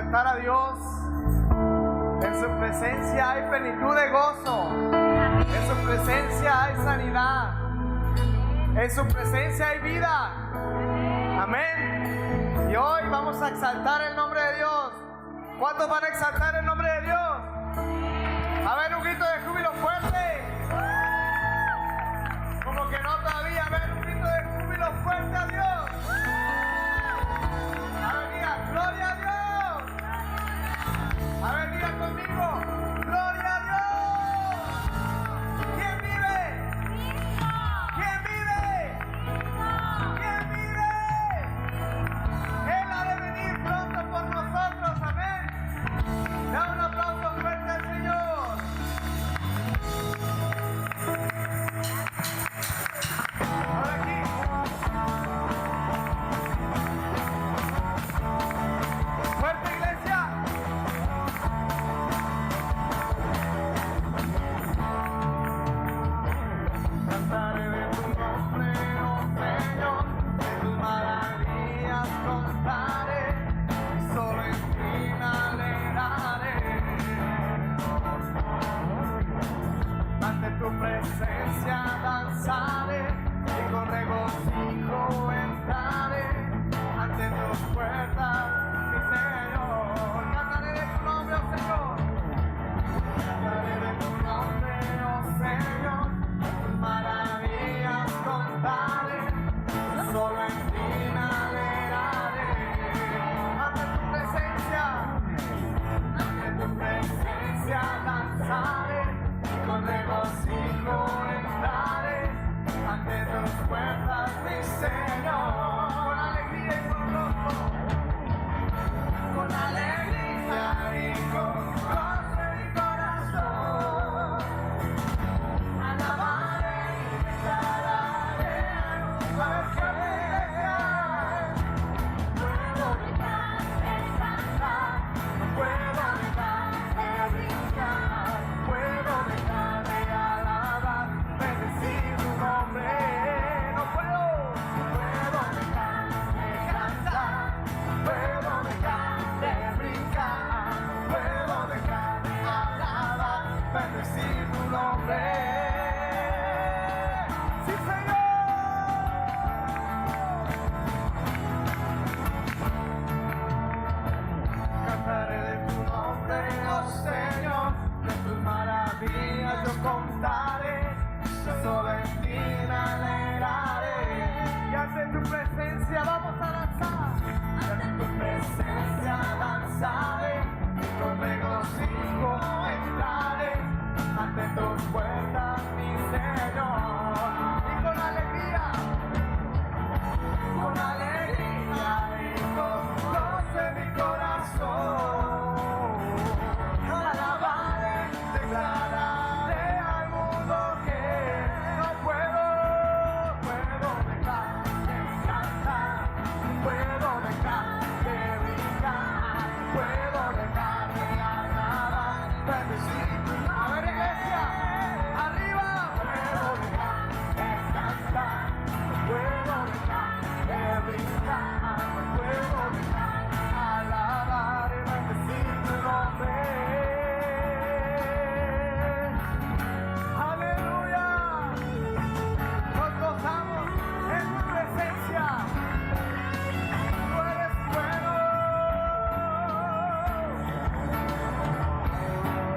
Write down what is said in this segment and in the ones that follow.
cantar a Dios. En su presencia hay plenitud de gozo. En su presencia hay sanidad. En su presencia hay vida. Amén. Y hoy vamos a exaltar el nombre de Dios. ¿Cuántos van a exaltar el nombre de Dios? A ver, un grito de júbilo fuerte. Como que no todavía. A ver, un grito de júbilo fuerte a Dios. A ver, diga, gloria a Dios. A ver, diga conmigo, gloria a Dios. ¿Quién vive? ¿Quién vive? ¿Quién vive? Él ha de venir pronto por nosotros, amén. Da un aplauso fuerte al Señor. Ahora aquí. Fuerte, iglesia. Cantaré de tu nombre, oh Señor, de tus maravillas contaré, y solo en ti me alegraré. Ante tu presencia danzaré, y con regocijo entraré, ante tus puertas, mi Señor. Cantaré de tu nombre, oh Señor. Cantaré de tu nombre, oh Señor, tus maravillas contaré, solo en ti me alegraré. Ante tu presencia danzaré, y con regocijo entraré, ante tus puertas, mi Señor. Con alegría y con gozo, con alegría y con gozo en mi corazón, alabaré y declararé a ver qué alegría. Puedo dejar de cantar, no puedo dejar de brincar, puedo dejar de alabar, bendecir tu nombre. No puedo dejar de cantar, puedo dejar de brincar, puedo dejar de alabar, bendecir tu nombre. Sí, Señor. Cantaré de tu nombre, oh Señor, de tus maravillas yo contaré, solo en ti me alegraré. Y ante tu presencia vamos a danzar, ante tu presencia danzaré, y con regocijo entraré, ante tus puertas, mi Señor. Y con alegría y con gozo en mi corazón, alabaré, declararé al mundo que no puedo dejar de cantar, puedo dejar de brincar, puedo dejar de alabar, bendecir tu nombre. A ver, iglesia, arriba. Puedo dejar de cantar, puedo dejar de brincar, puedo dejar de alabar y bendecir tu nombre. Aleluya. Nos gozamos en tu presencia. Tú eres bueno.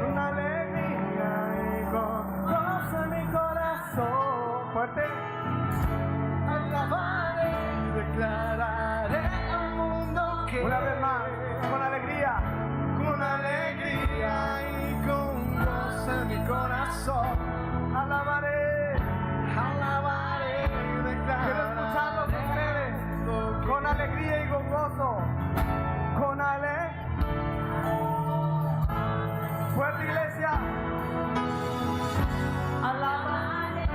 Una alegría y con gozo en mi corazón. Fuerte. Alabaré y declararé al mundo que una vez más, con alegría y con gozo en mi corazón, alabaré y declararé. Quiero escucharlos ustedes con alegría y con gozo, con alegría. Fuerte, iglesia. Alabaré.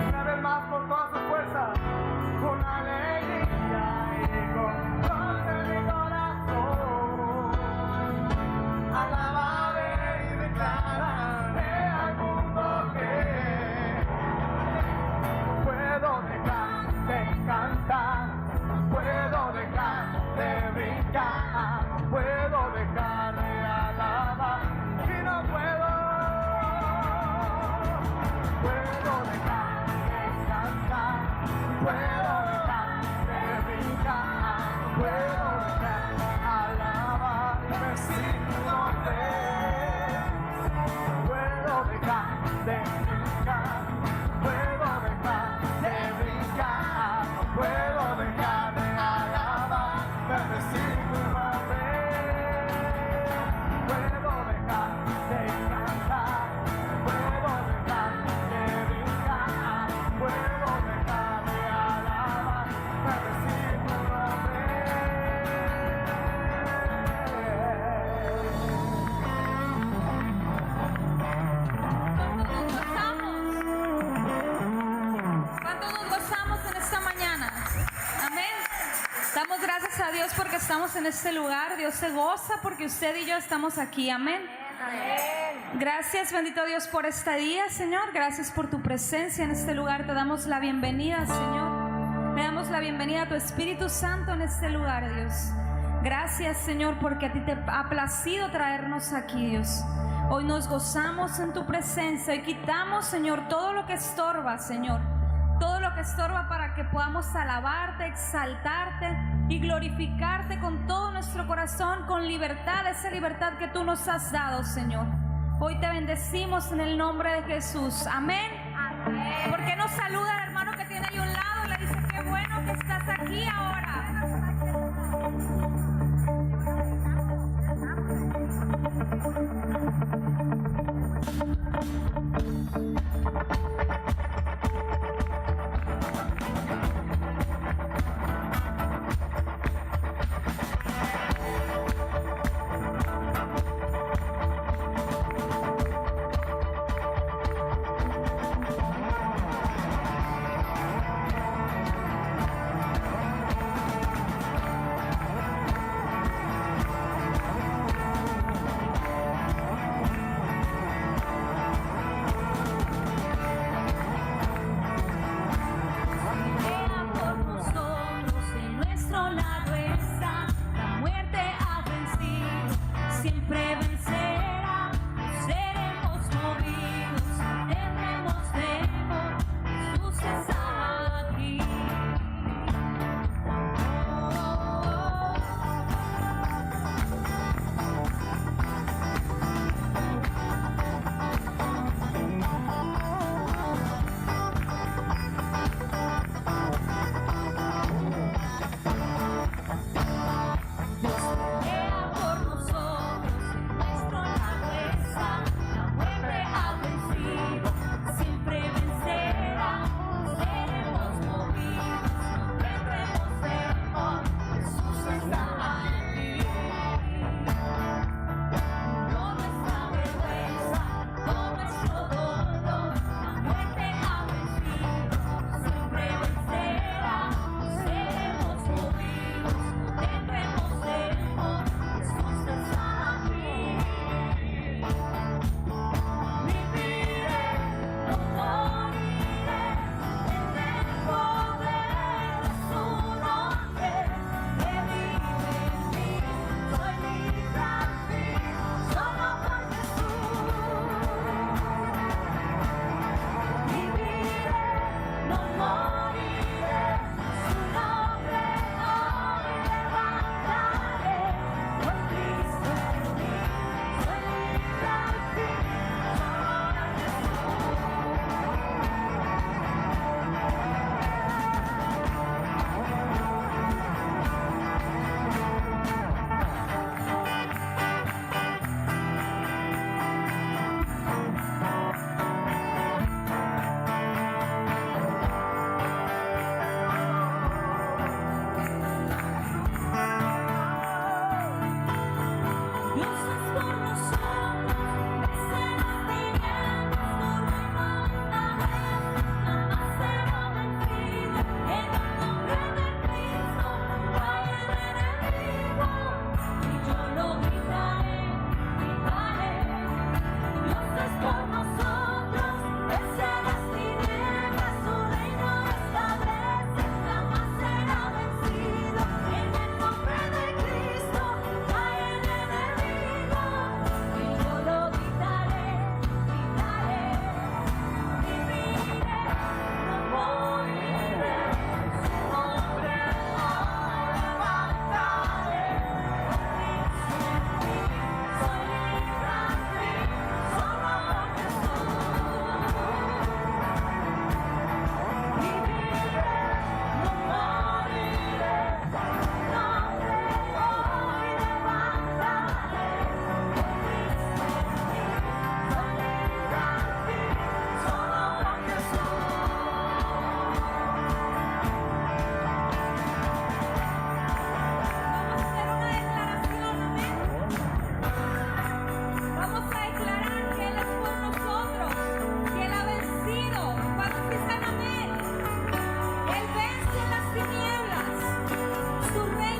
Una vez más con toda su fuerza, con alegría y con gozo en mi corazón, alabaré y declararé al mundo que puedo dejar de cantar, puedo dejar brincar, no puedo dejar de alabar y no puedo dejar de cantar, no puedo dejar de brincar, no puedo dejar de alabar y bendecir tu nombre, no puedo dejar de brincar, no puedo dejar de brincar, no puedo dejar de alabar, bendecir tu nombre, no puedo dejar de cantar, no puedo dejar de brincar, no puedo dejar de alabar, bendecir tu nombre. ¿Cuánto nos gozamos en esta mañana? Amén. Damos gracias a Dios porque estamos en este lugar. Dios se goza porque usted y yo estamos aquí. Amén. Gracias, bendito Dios, por este día, Señor. Gracias por tu presencia en este lugar. Te damos la bienvenida, Señor. Le damos la bienvenida a tu Espíritu Santo en este lugar, Dios. Gracias, Señor, porque a ti te ha placido traernos aquí, Dios. Hoy nos gozamos en tu presencia y quitamos, Señor, todo lo que estorba, Señor. Todo lo que estorba para que podamos alabarte, exaltarte y glorificarte con todo nuestro corazón, con libertad, esa libertad que tú nos has dado, Señor. Hoy te bendecimos en el nombre de Jesús. Amén. Amén. ¿Por qué no saluda al hermano que tiene ahí a un lado? Le dice, qué bueno que estás aquí ahora.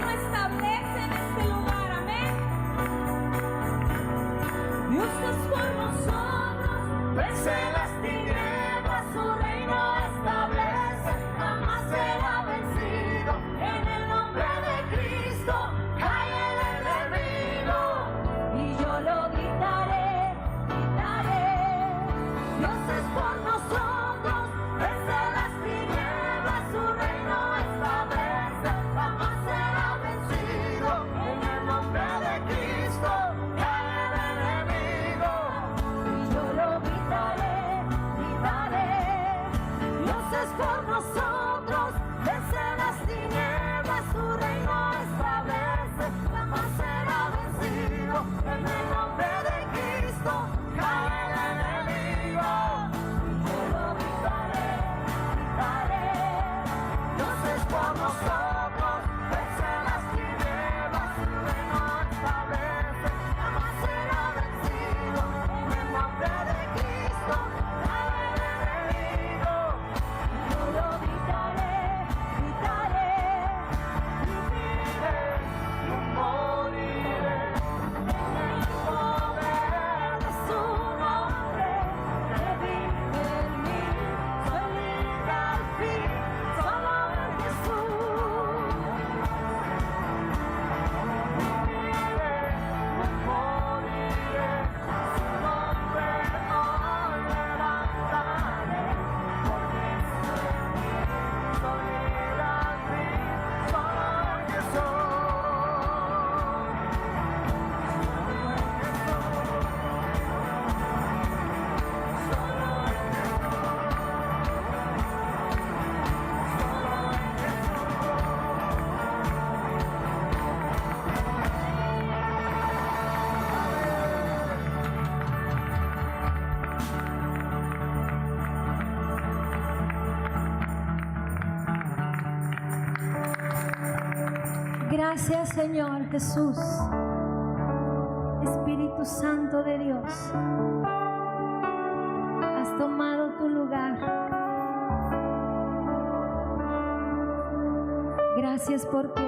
reino establece en este lugar, amén. Dios es por nosotros, Vence las tinieblas, su reino establece, jamás será vencido. En el nombre de Cristo cae el enemigo. Y yo lo gritaré, gritaré. Dios es por nosotros, vence las tinieblas, su reino establece, jamás será vencido. En el nombre de Cristo cae el enemigo. Y yo lo gritaré, gritaré. Dios es por nosotros, vence las tinieblas, su reino establece, jamás será vencido. En el nombre de Cristo cae el enemigo. Yo lo gritaré, gritaré. Dios es por nosotros, vence las tinieblas, su reino establece, jamás será vencido. En el nombre de Cristo cae el enemigo. Yo lo gritaré, gritaré. Viviré, no moriré, en el poder de su nombre, que vive en mí, soy libre al fin, solo en Jesús. Viviré, no moriré, su nombre hoy levantaré, porque soy libre al fin, solo en Jesús. Gracias, Señor Jesús. Espíritu Santo de Dios, has tomado tu lugar. Gracias porque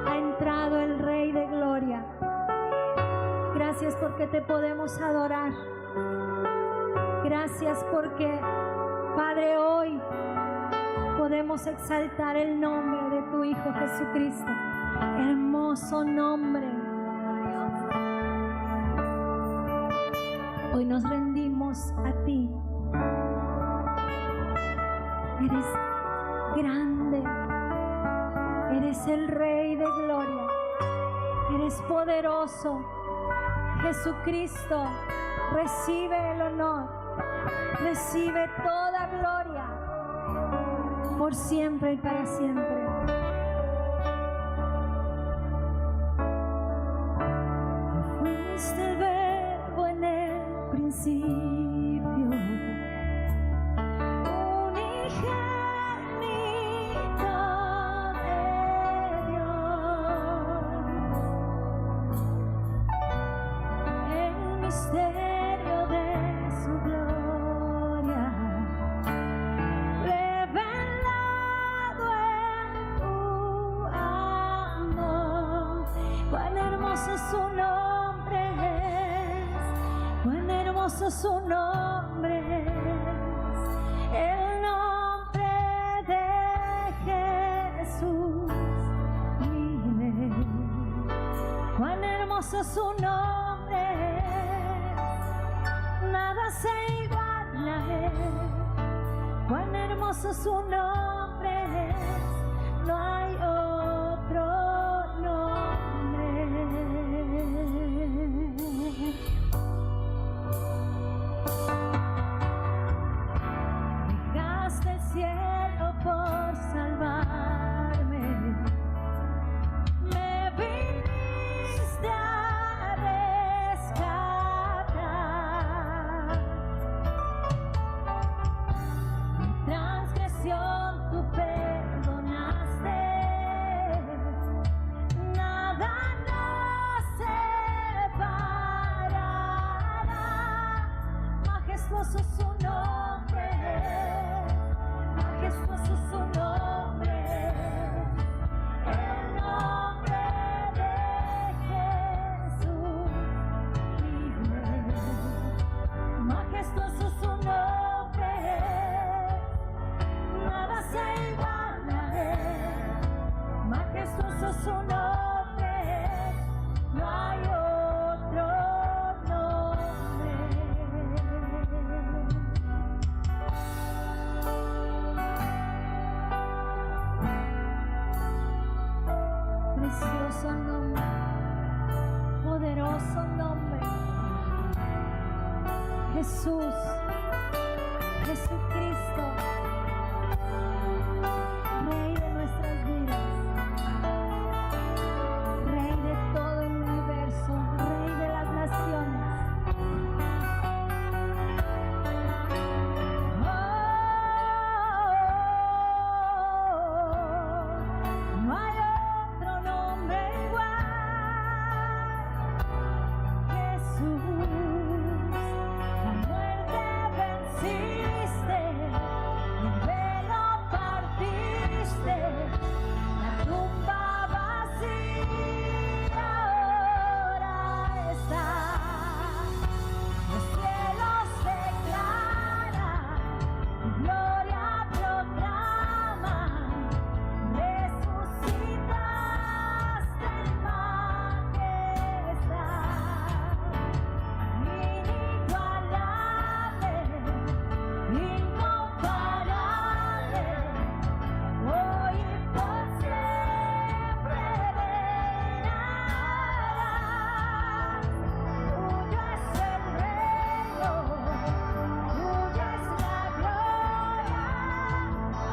ha entrado el Rey de Gloria. Gracias porque te podemos adorar. Gracias porque, Padre, hoy podemos exaltar el nombre de tu Hijo Jesucristo. Hermoso nombre. Hoy nos rendimos a ti. Eres grande. Eres el Rey de Gloria. Eres poderoso. Jesucristo, recibe el honor. Recibe toda gloria. Por siempre y para siempre. Fuiste el verbo en el principio, unigénito de Dios, el misterio de su gloria, revelado en tu amor. Cuán hermoso es su nombre es, cuán hermoso su nombre es, el nombre de Jesús. Mire, cuán hermoso su nombre es, nada se iguala a él. Cuán hermoso su nombre es, no hay otro nombre. Dejaste el cielo por salvarme, me viniste a rescatar. Mi transgresión tú perdonaste. majestuoso su nombre, no hay otro nombre. Precioso nombre, poderoso nombre, Jesús, Jesucristo, Rey de nuestras vidas, Rey de todo el universo, Rey de las naciones. No hay otro nombre igual, Jesús. La muerte venciste, el velo partiste, la tumba vacía ahora está. Los cielos declaran, tu gloria proclaman, resucitaste en majestad. Inigualable, incomparable, hoy y por siempre reinarás. Tuyo es el reino, tuya es la gloria,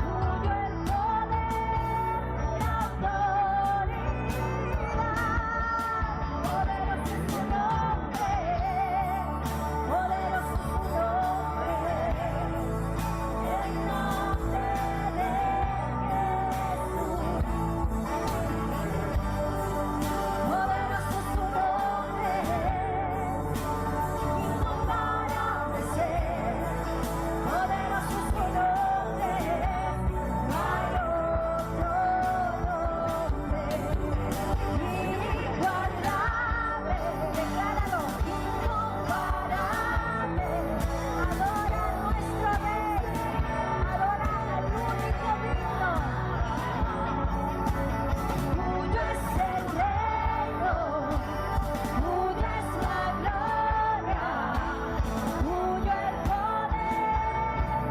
tuyo el poder, la autoridad. Poderoso es tu nombre, poderoso es tu nombre, el nombre de Jesús. Poderoso es tu nombre, incomparable ser. Poderoso es tu nombre, no hay otro nombre. Inigualable, decláralo, incomparable. Adora a nuestro Rey, adora al único digno. Tuyo es el reino, tuya es la gloria, tuyo el poder,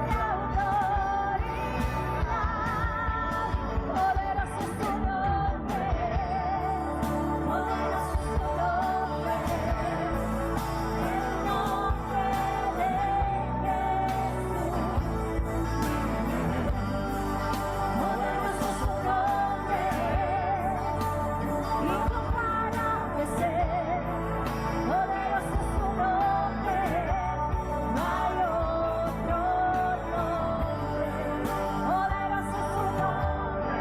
la autoridad. Poderoso es tu nombre, poderoso es tu nombre, el nombre de Jesús. Poderoso es tu nombre, incomparable ser. Poderoso es tu nombre, no hay otro nombre. Poderoso es tu nombre.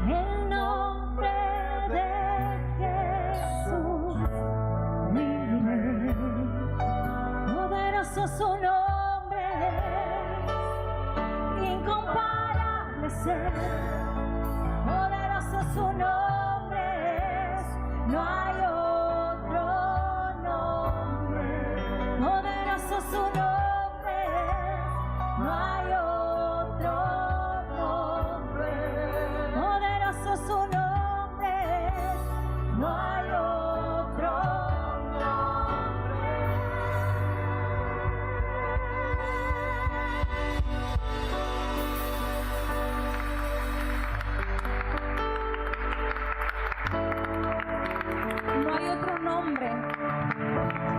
El nombre de Jesús, mi Rey. Poderoso su nombre, incomparable ser. Poderoso su nombre, no hay otro nombre. Poderoso su nombre, no hay otro nombre. Poderoso su nombre, no hay otro No hay otro nombre,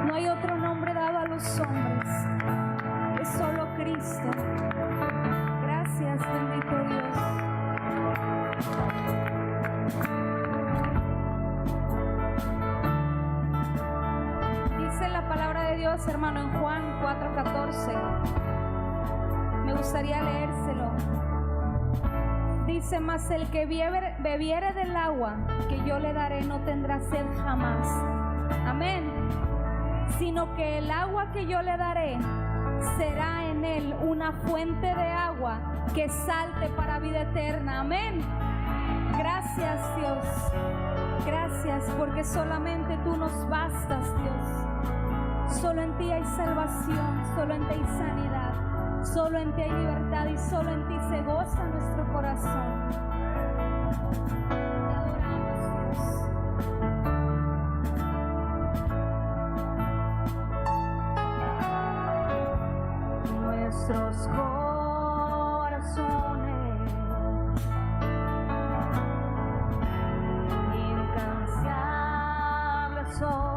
no hay otro nombre dado a los hombres, es solo Cristo. Gracias, bendito Dios. Dice la palabra de Dios, hermano, en Juan 4:14. Me gustaría leérselo. Dice: mas el que bebiere del agua que yo le daré no tendrá sed jamás. Amén. Sino que el agua que yo le daré será en él una fuente de agua que salte para vida eterna. Amén. Gracias, Dios. Gracias, porque solamente tú nos bastas, Dios. Solo en ti hay salvación, solo en ti hay sanidad, Solo en ti hay libertad y solo en ti se goza nuestro corazón. Te adoramos, Dios. Nuestros corazones incansables son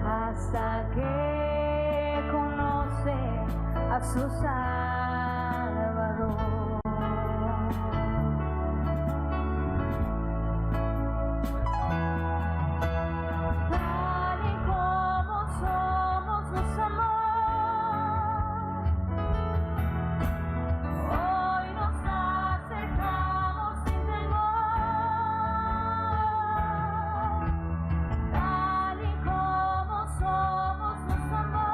hasta que conoce a su Salvador. Tal y como somos nos amó, hoy nos acercamos sin temor. Tal y como somos nos amó,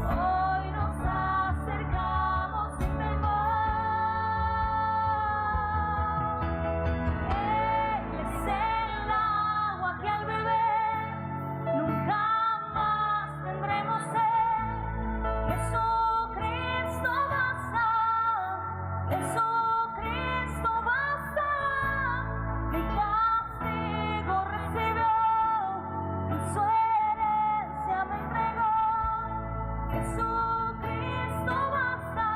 hoy nos acercamos sin temor. Él es el agua que al beber nunca más tendremos sed. Jesucristo basta, Jesucristo basta. Mi castigo recibió, y su herencia me entregó. Jesucristo basta,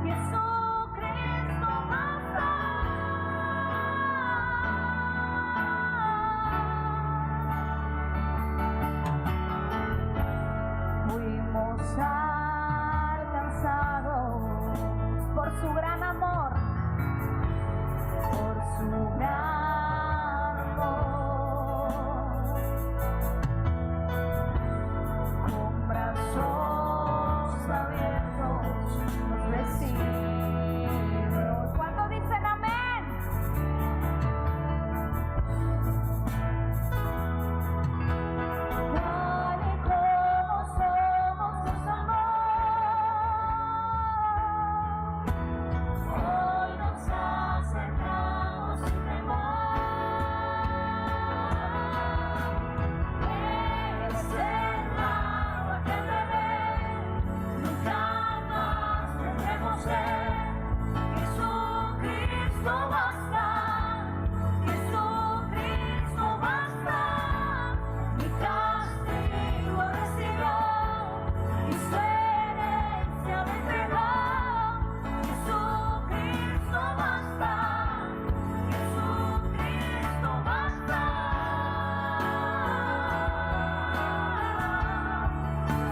Jesucristo basta. Fuimos alcanzados por su gran amor, por su gran amor. Con brazos abiertos nos recibimos. ¿Cuánto dicen amén? Tal y como somos nos amó, hoy nos acercamos sin temor. Es el agua que beber nunca más tendremos sed. Jesucristo basta, Jesucristo basta. Mi castigo recibió, y su herencia me entregó. Jesucristo basta, Jesucristo basta.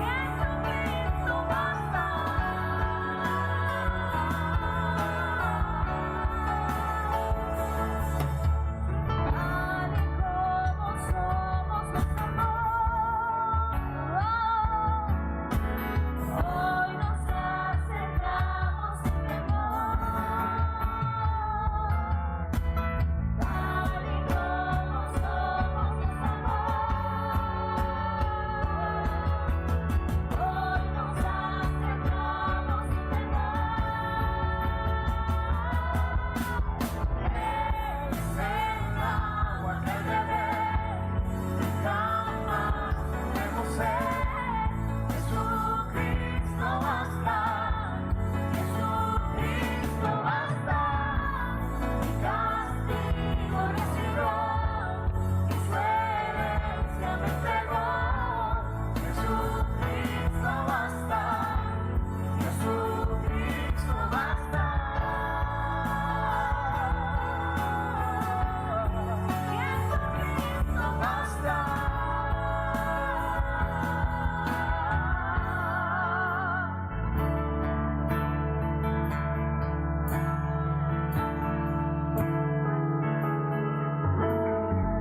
Jesucristo basta. Tal y como somos nos amó, hoy nos acercamos sin temor. Tal y como somos nos amó, hoy nos acercamos sin temor. Es el agua que al beber nunca más tendremos sed. Jesucristo basta, Jesucristo basta. Mi castigo recibió, y su herencia me entregó. Jesucristo basta, Jesucristo basta. Jesucristo basta.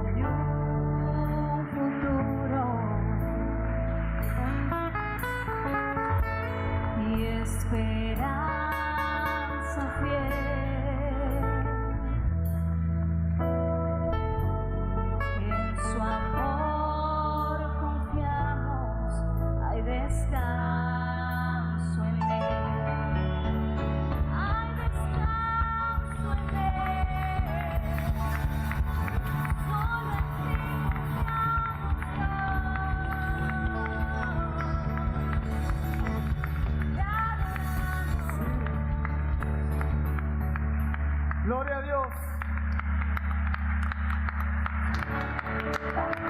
Hay un futuro y esperanza fiel. En su amor confiamos, hay descanso en él. Hay descanso en él. Solo en ti Gloria a Dios.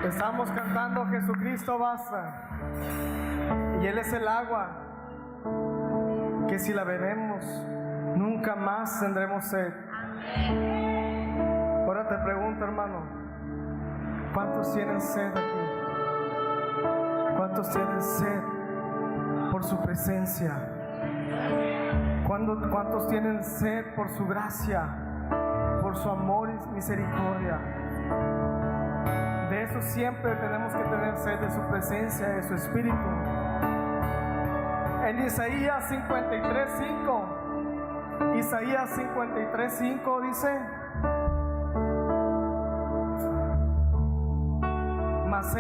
Estamos cantando Jesucristo basta. Y Él es el agua que si la bebemos nunca más tendremos sed. Ahora te pregunto, hermano, ¿cuántos tienen sed aquí? ¿Cuántos tienen sed por su presencia? ¿Cuántos tienen sed por su gracia, por su amor y misericordia? De eso siempre tenemos que tener sed, de su presencia, de su espíritu. En Isaías 53:5, Isaías 53:5 dice: mas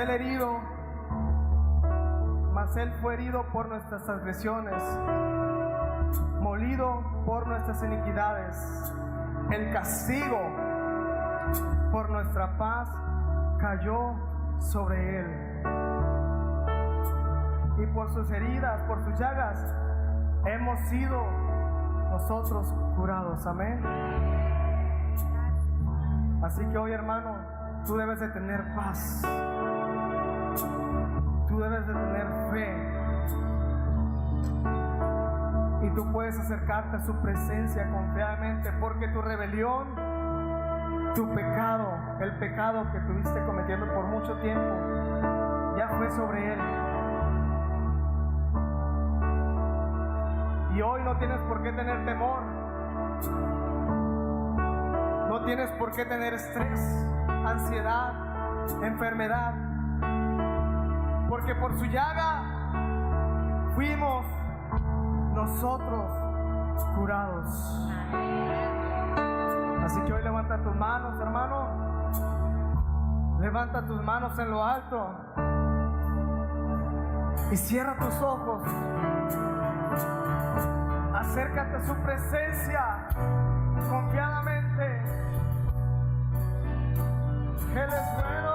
él fue herido por nuestras transgresiones, molido por nuestras iniquidades. El castigo por nuestra paz cayó sobre él, y por sus heridas, por sus llagas, hemos sido nosotros curados. Amén. Así que hoy, hermano, tú debes de tener paz, tú debes de tener fe, y tú puedes acercarte a su presencia confiadamente, porque tu rebelión, tu pecado, el pecado que tuviste cometiendo por mucho tiempo, ya fue sobre él. Y hoy no tienes por qué tener temor, no tienes por qué tener estrés, ansiedad, enfermedad, porque por su llaga fuimos nosotros curados. Así que hoy levanta tus manos, hermano, levanta tus manos en lo alto y cierra tus ojos. Acércate a su presencia confiadamente. Él es bueno.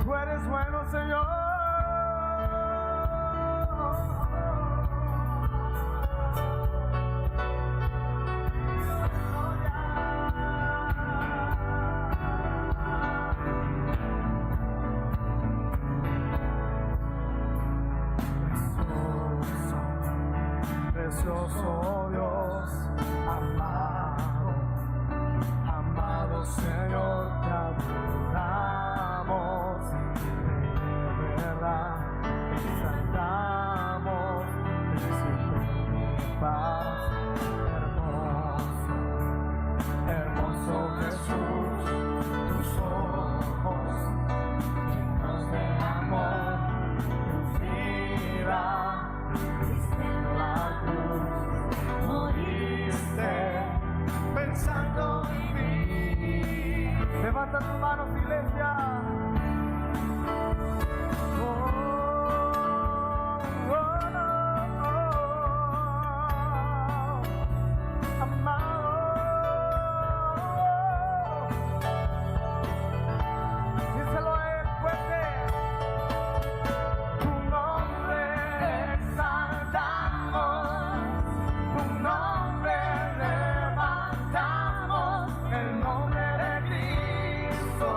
Tú eres bueno, Señor. Precioso Dios, amado, amado Señor, te adoramos, de verdad, exaltamos, necesitamos paz. Hermoso, hermoso Jesús, tus ojos, llenos de amor, tu vida. Pensando en mí. Levanta tus manos, iglesia. Oh, oh, oh, oh. Amado, díselo a él fuerte. Tu nombre exaltamos, tu nombre levantamos, el nombre de Cristo,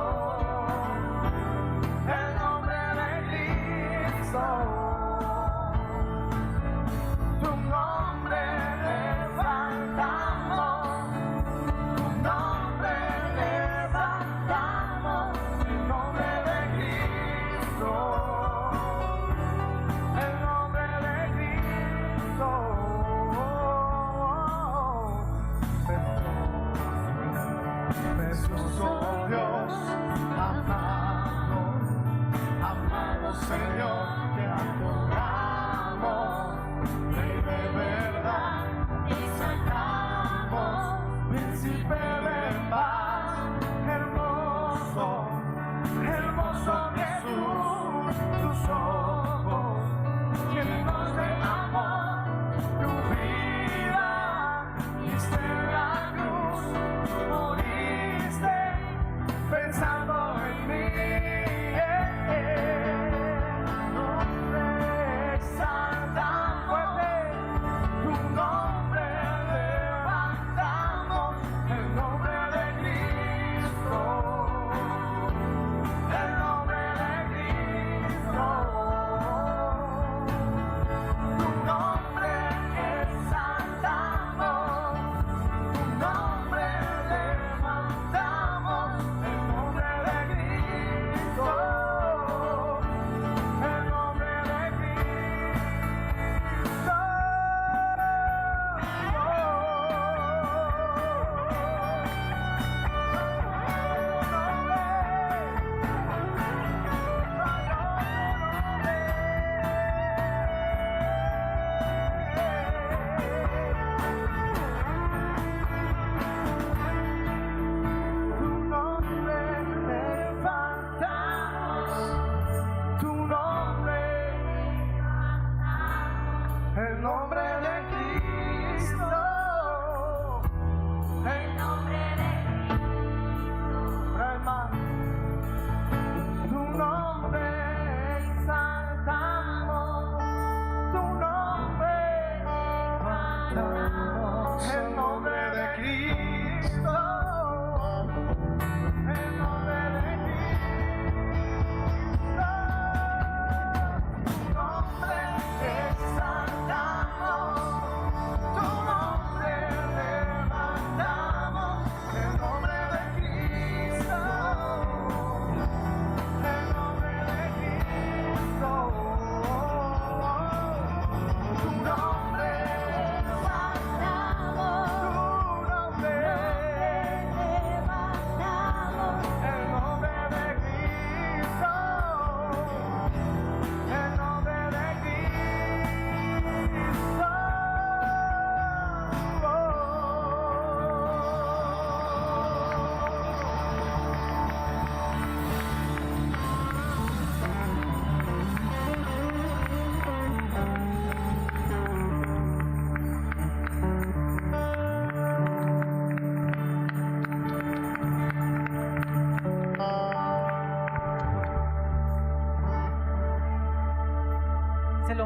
el nombre de Cristo. Tu nombre levantamos, tu nombre levantamos, el nombre de Cristo, el nombre de Cristo. Precioso Dios, amado, amado Señor, te adoramos, Rey de verdad, exaltamos, Príncipe de paz, hermoso, hermoso Jesús, tus ojos llenos de amor, tu vida diste en la cruz, moriste pensando en mí.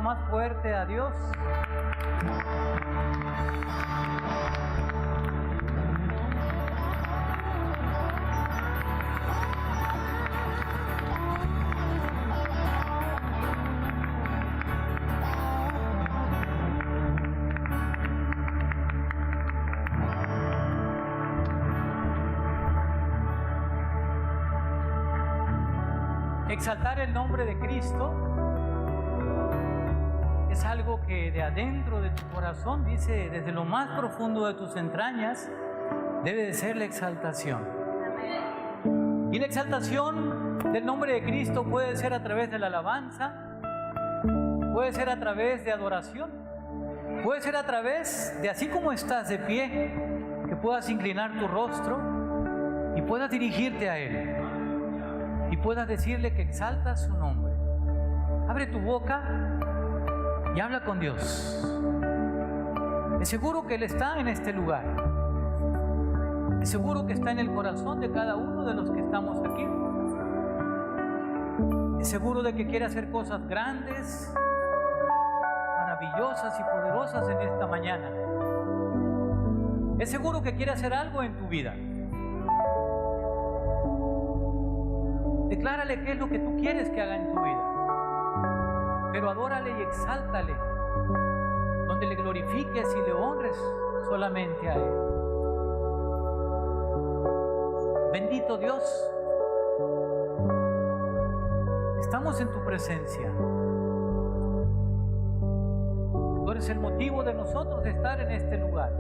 más fuerte a Dios. Exaltar el nombre de Cristo es algo que de adentro de tu corazón, dice, desde lo más profundo de tus entrañas, debe de ser la exaltación. Y la exaltación del nombre de Cristo puede ser a través de la alabanza, puede ser a través de adoración, puede ser a través de, así como estás de pie, que puedas inclinar tu rostro y puedas dirigirte a Él y puedas decirle que exaltas su nombre. Abre tu boca y habla con Dios. Es seguro que Él está en este lugar. Es seguro que está en el corazón de cada uno de los que estamos aquí. Es seguro de que quiere hacer cosas grandes, maravillosas y poderosas en esta mañana. Es seguro que quiere hacer algo en tu vida. Declárale qué es lo que tú quieres que haga en tu vida. Pero adórale y exáltale, donde le glorifiques y le honres solamente a Él. Bendito Dios, estamos en tu presencia. Tú eres el motivo de nosotros de estar en este lugar.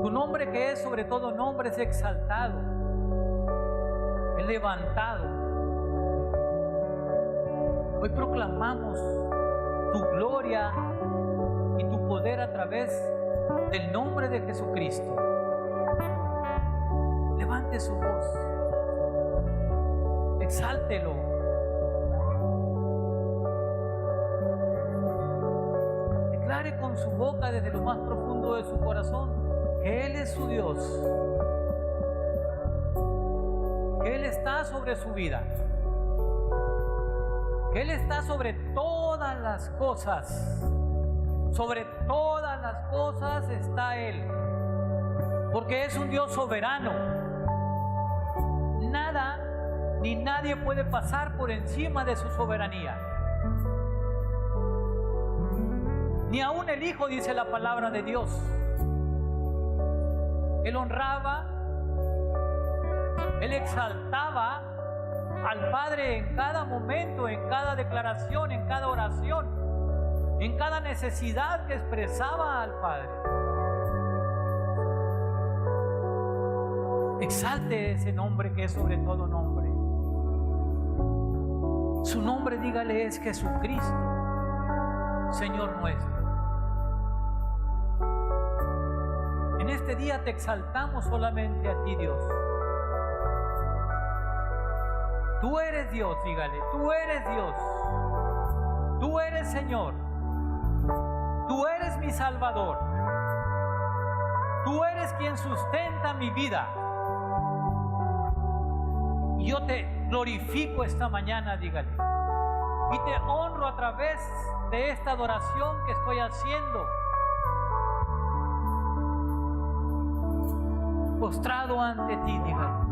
Tu nombre, que es sobre todo nombre, es exaltado, es levantado. Hoy proclamamos tu gloria y tu poder a través del nombre de Jesucristo. Levante su voz, exáltelo. Declare con su boca desde lo más profundo de su corazón que Él es su Dios, que Él está sobre su vida, que Él está sobre todas las cosas. Sobre todas las cosas está Él, porque es un Dios soberano. Nada ni nadie puede pasar por encima de su soberanía. Ni aún el Hijo, dice la palabra de Dios. Él honraba, Él exaltaba al Padre en cada momento, en cada declaración, en cada oración, en cada necesidad que expresaba al Padre. Exalte ese nombre que es sobre todo nombre. Su nombre, dígale, es Jesucristo, Señor nuestro. En este día te exaltamos solamente a ti, Dios. Tú eres Dios, dígale, tú eres Dios. Tú eres Señor. Tú eres mi Salvador. Tú eres quien sustenta mi vida. Y yo te glorifico esta mañana, dígale. Y te honro a través de esta adoración que estoy haciendo. Postrado ante ti, dígale.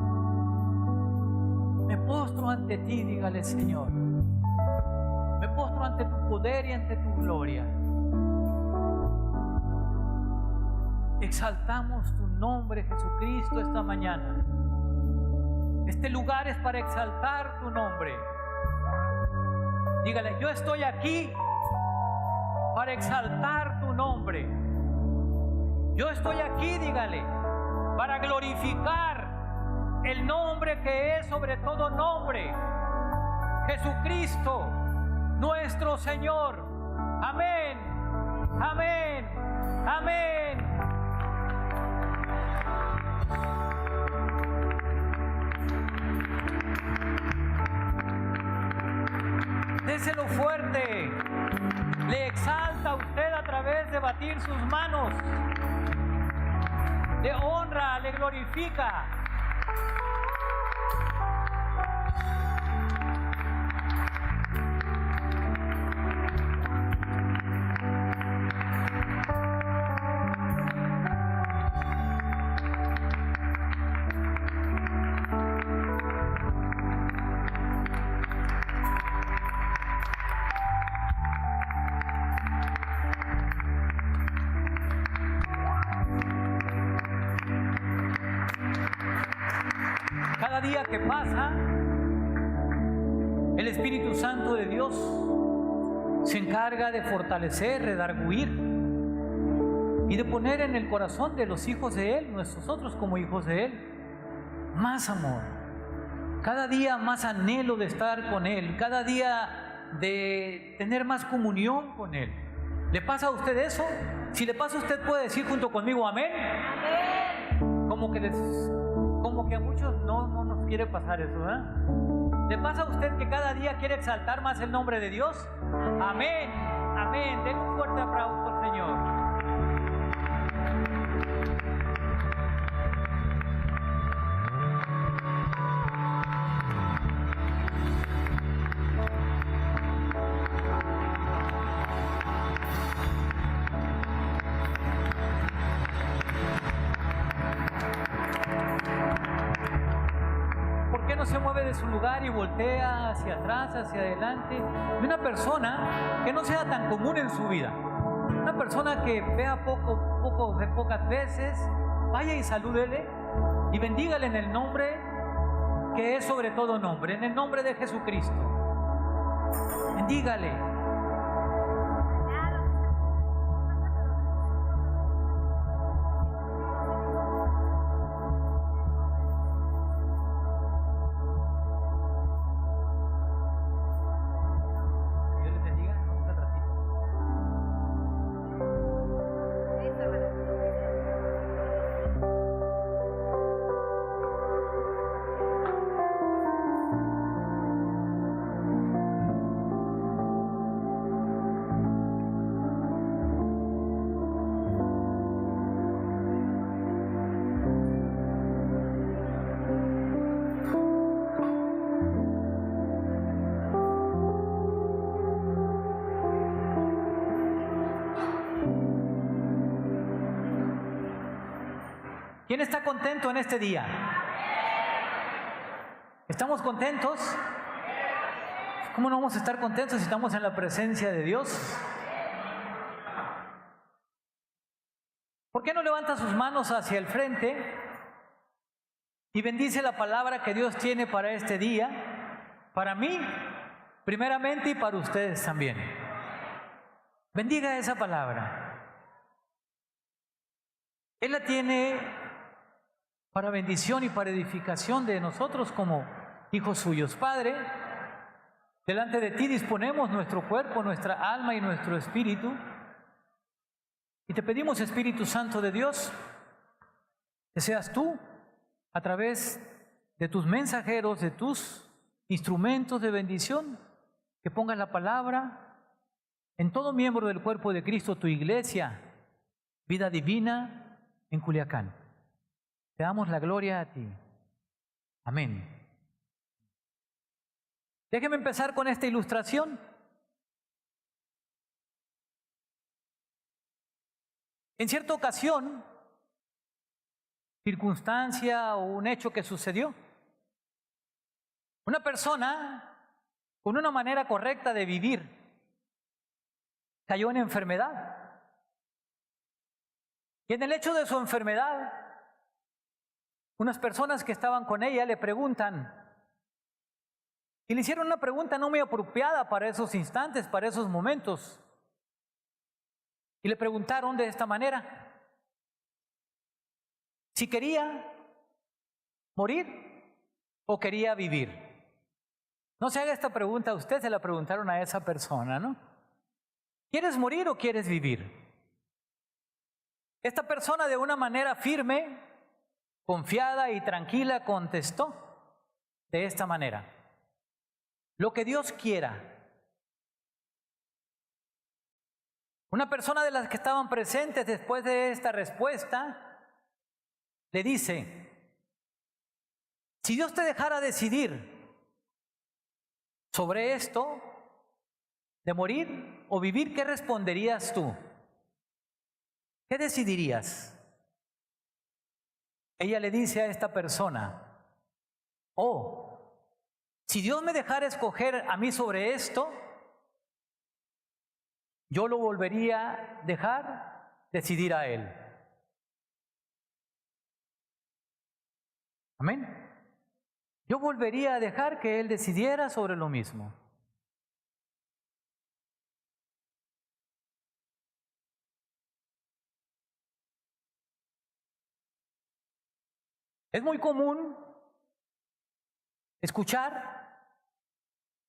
Me postro ante ti, dígale, Señor. Me postro ante tu poder y ante tu gloria. Exaltamos tu nombre, Jesucristo, esta mañana. Este lugar es para exaltar tu nombre. Dígale, yo estoy aquí para exaltar tu nombre. Yo estoy aquí, dígale, para glorificar el nombre que es sobre todo nombre, Jesucristo, nuestro Señor. Amén, amén, amén. Déselo fuerte. Le exalta a usted a través de batir sus manos. Le honra, le glorifica. Cada día que pasa, el Espíritu Santo de Dios se encarga de fortalecer, redarguir y de poner en el corazón de los hijos de Él, nosotros como hijos de Él, más amor. Cada día más anhelo de estar con Él, cada día de tener más comunión con Él. ¿Le pasa a usted eso? Si le pasa, usted puede decir junto conmigo amén. Como que a muchos no nos quiere pasar eso, ¿verdad? ¿Le pasa a usted que cada día quiere exaltar más el nombre de Dios? Amén, amén. Denle un fuerte aplauso al Señor. No se mueve de su lugar y voltea hacia atrás, hacia adelante, de una persona que no sea tan común en su vida, una persona que vea pocas veces, vaya y salúdele y bendígale en el nombre que es sobre todo nombre, en el nombre de Jesucristo. Bendígale. ¿Quién está contento en este día? ¿Estamos contentos? ¿Cómo no vamos a estar contentos si estamos en la presencia de Dios? ¿Por qué no levanta sus manos hacia el frente y bendice la palabra que Dios tiene para este día? Para mí, primeramente, y para ustedes también. Bendiga esa palabra. Él la tiene para bendición y para edificación de nosotros como hijos suyos. Padre, delante de ti disponemos nuestro cuerpo, nuestra alma y nuestro espíritu. Y te pedimos, Espíritu Santo de Dios, que seas tú, a través de tus mensajeros, de tus instrumentos de bendición, que pongas la palabra en todo miembro del cuerpo de Cristo, tu iglesia, Vida Divina, en Culiacán. Te damos la gloria a ti. Amén. Déjeme empezar con esta ilustración. En cierta ocasión, circunstancia o un hecho que sucedió, una persona con una manera correcta de vivir cayó en enfermedad. Y en el hecho de su enfermedad, unas personas que estaban con ella le preguntan, y le hicieron una pregunta no muy apropiada para esos instantes, para esos momentos. Y le preguntaron de esta manera, si quería morir o quería vivir. No se haga esta pregunta a usted, se la preguntaron a esa persona, ¿no? ¿Quieres morir o quieres vivir? Esta persona de una manera firme, confiada y tranquila contestó de esta manera: lo que Dios quiera. Una persona de las que estaban presentes después de esta respuesta le dice: si Dios te dejara decidir sobre esto de morir o vivir, ¿qué responderías tú? ¿Qué decidirías? Ella le dice a esta persona: oh, si Dios me dejara escoger a mí sobre esto, yo lo volvería a dejar decidir a Él. Amén. yo volvería a dejar que Él decidiera sobre lo mismo. Es muy común escuchar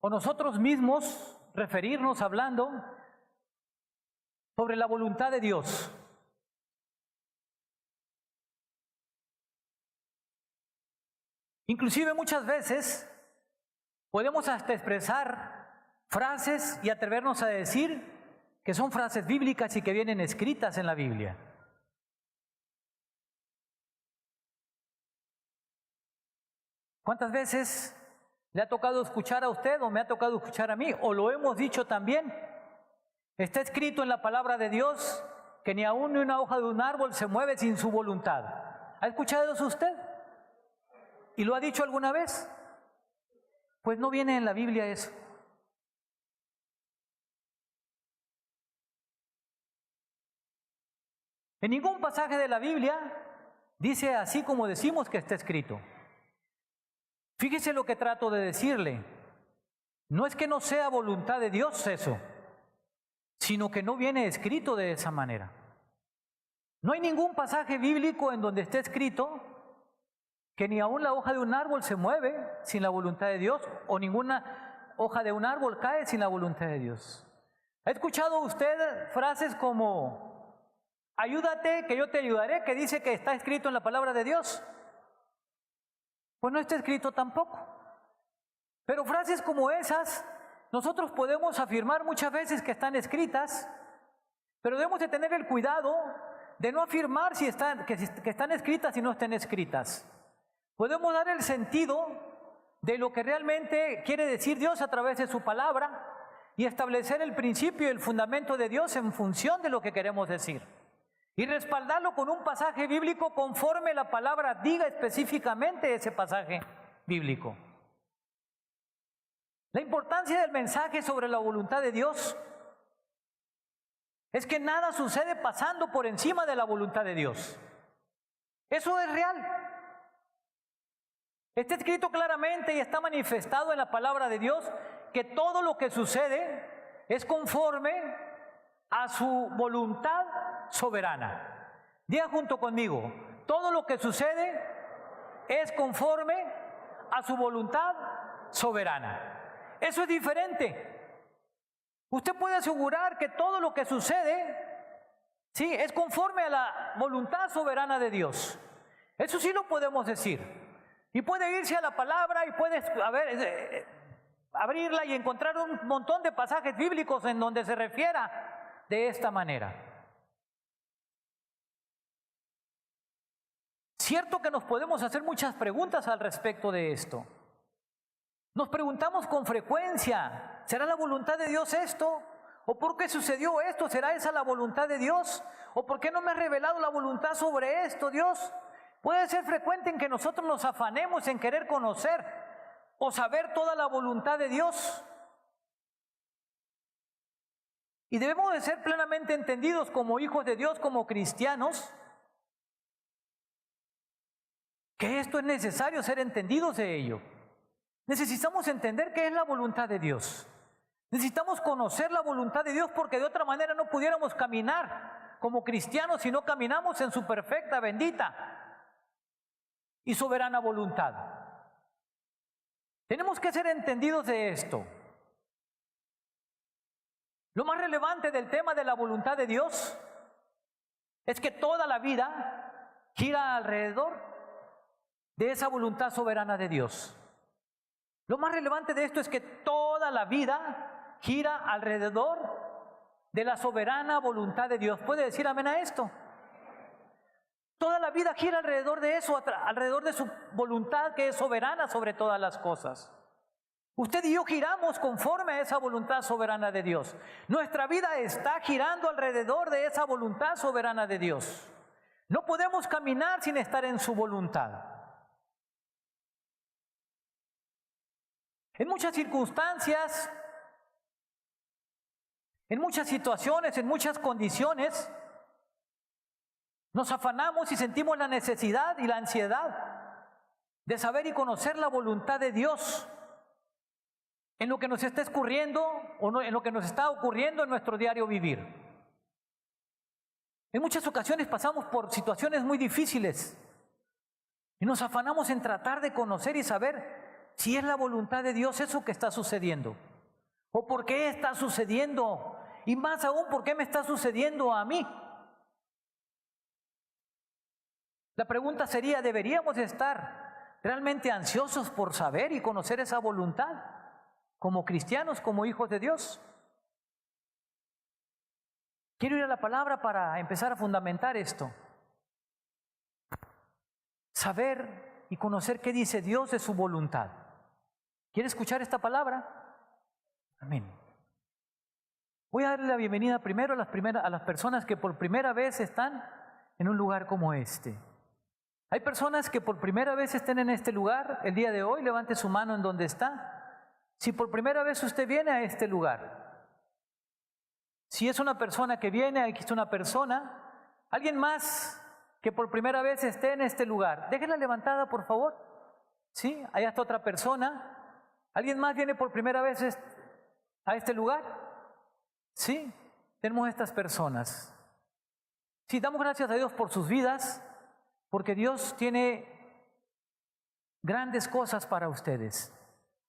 o nosotros mismos referirnos hablando sobre la voluntad de Dios. Inclusive muchas veces podemos hasta expresar frases y atrevernos a decir que son frases bíblicas y que vienen escritas en la Biblia. ¿Cuántas veces le ha tocado escuchar a usted o me ha tocado escuchar a mí? O lo hemos dicho también. Está escrito en la palabra de Dios que ni aún una hoja de un árbol se mueve sin su voluntad. ¿Ha escuchado eso usted? ¿Y lo ha dicho alguna vez? Pues no viene en la Biblia eso. En ningún pasaje de la Biblia dice así como decimos que está escrito. Fíjese lo que trato de decirle. No es que no sea voluntad de Dios eso, sino que no viene escrito de esa manera. No hay ningún pasaje bíblico en donde esté escrito que ni aún la hoja de un árbol se mueve sin la voluntad de Dios, o ninguna hoja de un árbol cae sin la voluntad de Dios. ¿Ha escuchado usted frases como ayúdate que yo te ayudaré, que dice que está escrito en la palabra de Dios? Pues no está escrito tampoco. Pero frases como esas, nosotros podemos afirmar muchas veces que están escritas, pero debemos de tener el cuidado de no afirmar que están escritas y no estén escritas. Podemos dar el sentido de lo que realmente quiere decir Dios a través de su palabra y establecer el principio y el fundamento de Dios en función de lo que queremos decir. Y respaldarlo con un pasaje bíblico conforme la palabra diga específicamente ese pasaje bíblico. La importancia del mensaje sobre la voluntad de Dios es que nada sucede pasando por encima de la voluntad de Dios. Eso es real. Está escrito claramente y está manifestado en la palabra de Dios que todo lo que sucede es conforme a su voluntad soberana. Diga junto conmigo, todo lo que sucede es conforme a su voluntad soberana. Eso es diferente. Usted puede asegurar que todo lo que sucede, sí, es conforme a la voluntad soberana de Dios. Eso sí lo podemos decir. Y puede irse a la palabra y puede abrirla y encontrar un montón de pasajes bíblicos en donde se refiera de esta manera. Cierto que nos podemos hacer muchas preguntas al respecto de esto. Nos preguntamos con frecuencia, ¿será la voluntad de Dios esto? ¿O por qué sucedió esto? ¿Será esa la voluntad de Dios? ¿O por qué no me ha revelado la voluntad sobre esto, Dios? Puede ser frecuente en que nosotros nos afanemos en querer conocer o saber toda la voluntad de Dios. Y debemos de ser plenamente entendidos como hijos de Dios, como cristianos, que esto es necesario ser entendidos de ello. Necesitamos entender qué es la voluntad de Dios. Necesitamos conocer la voluntad de Dios porque de otra manera no pudiéramos caminar como cristianos si no caminamos en su perfecta, bendita y soberana voluntad. Tenemos que ser entendidos de esto. Lo más relevante del tema de la voluntad de Dios es que toda la vida gira alrededor de esa voluntad soberana de Dios. Lo más relevante de esto es que toda la vida gira alrededor de la soberana voluntad de Dios. ¿Puede decir amén a esto? Toda la vida gira alrededor de eso, alrededor de su voluntad que es soberana sobre todas las cosas. Usted y yo giramos conforme a esa voluntad soberana de Dios. Nuestra vida está girando alrededor de esa voluntad soberana de Dios. No podemos caminar sin estar en su voluntad. En muchas circunstancias, en muchas situaciones, en muchas condiciones, nos afanamos y sentimos la necesidad y la ansiedad de saber y conocer la voluntad de Dios en lo que nos está ocurriendo o en lo que nos está ocurriendo en nuestro diario vivir. En muchas ocasiones pasamos por situaciones muy difíciles y nos afanamos en tratar de conocer y saber si es la voluntad de Dios eso que está sucediendo o por qué está sucediendo y más aún por qué me está sucediendo a mí. La pregunta sería, ¿deberíamos estar realmente ansiosos por saber y conocer esa voluntad como cristianos, como hijos de Dios? Quiero ir a la palabra para empezar a fundamentar esto. Saber y conocer qué dice Dios de su voluntad. ¿Quiere escuchar esta palabra? Amén. Voy a darle la bienvenida primero a las personas que por primera vez están en un lugar como este. Hay personas que por primera vez estén en este lugar el día de hoy. Levante su mano en donde está. Si por primera vez usted viene a este lugar. Si es una persona que viene, aquí está una persona. Alguien más que por primera vez esté en este lugar. Déjenla levantada, por favor. Sí, allá está otra persona. ¿Alguien más viene por primera vez a este lugar? Sí, tenemos estas personas. Sí, damos gracias a Dios por sus vidas, porque Dios tiene grandes cosas para ustedes.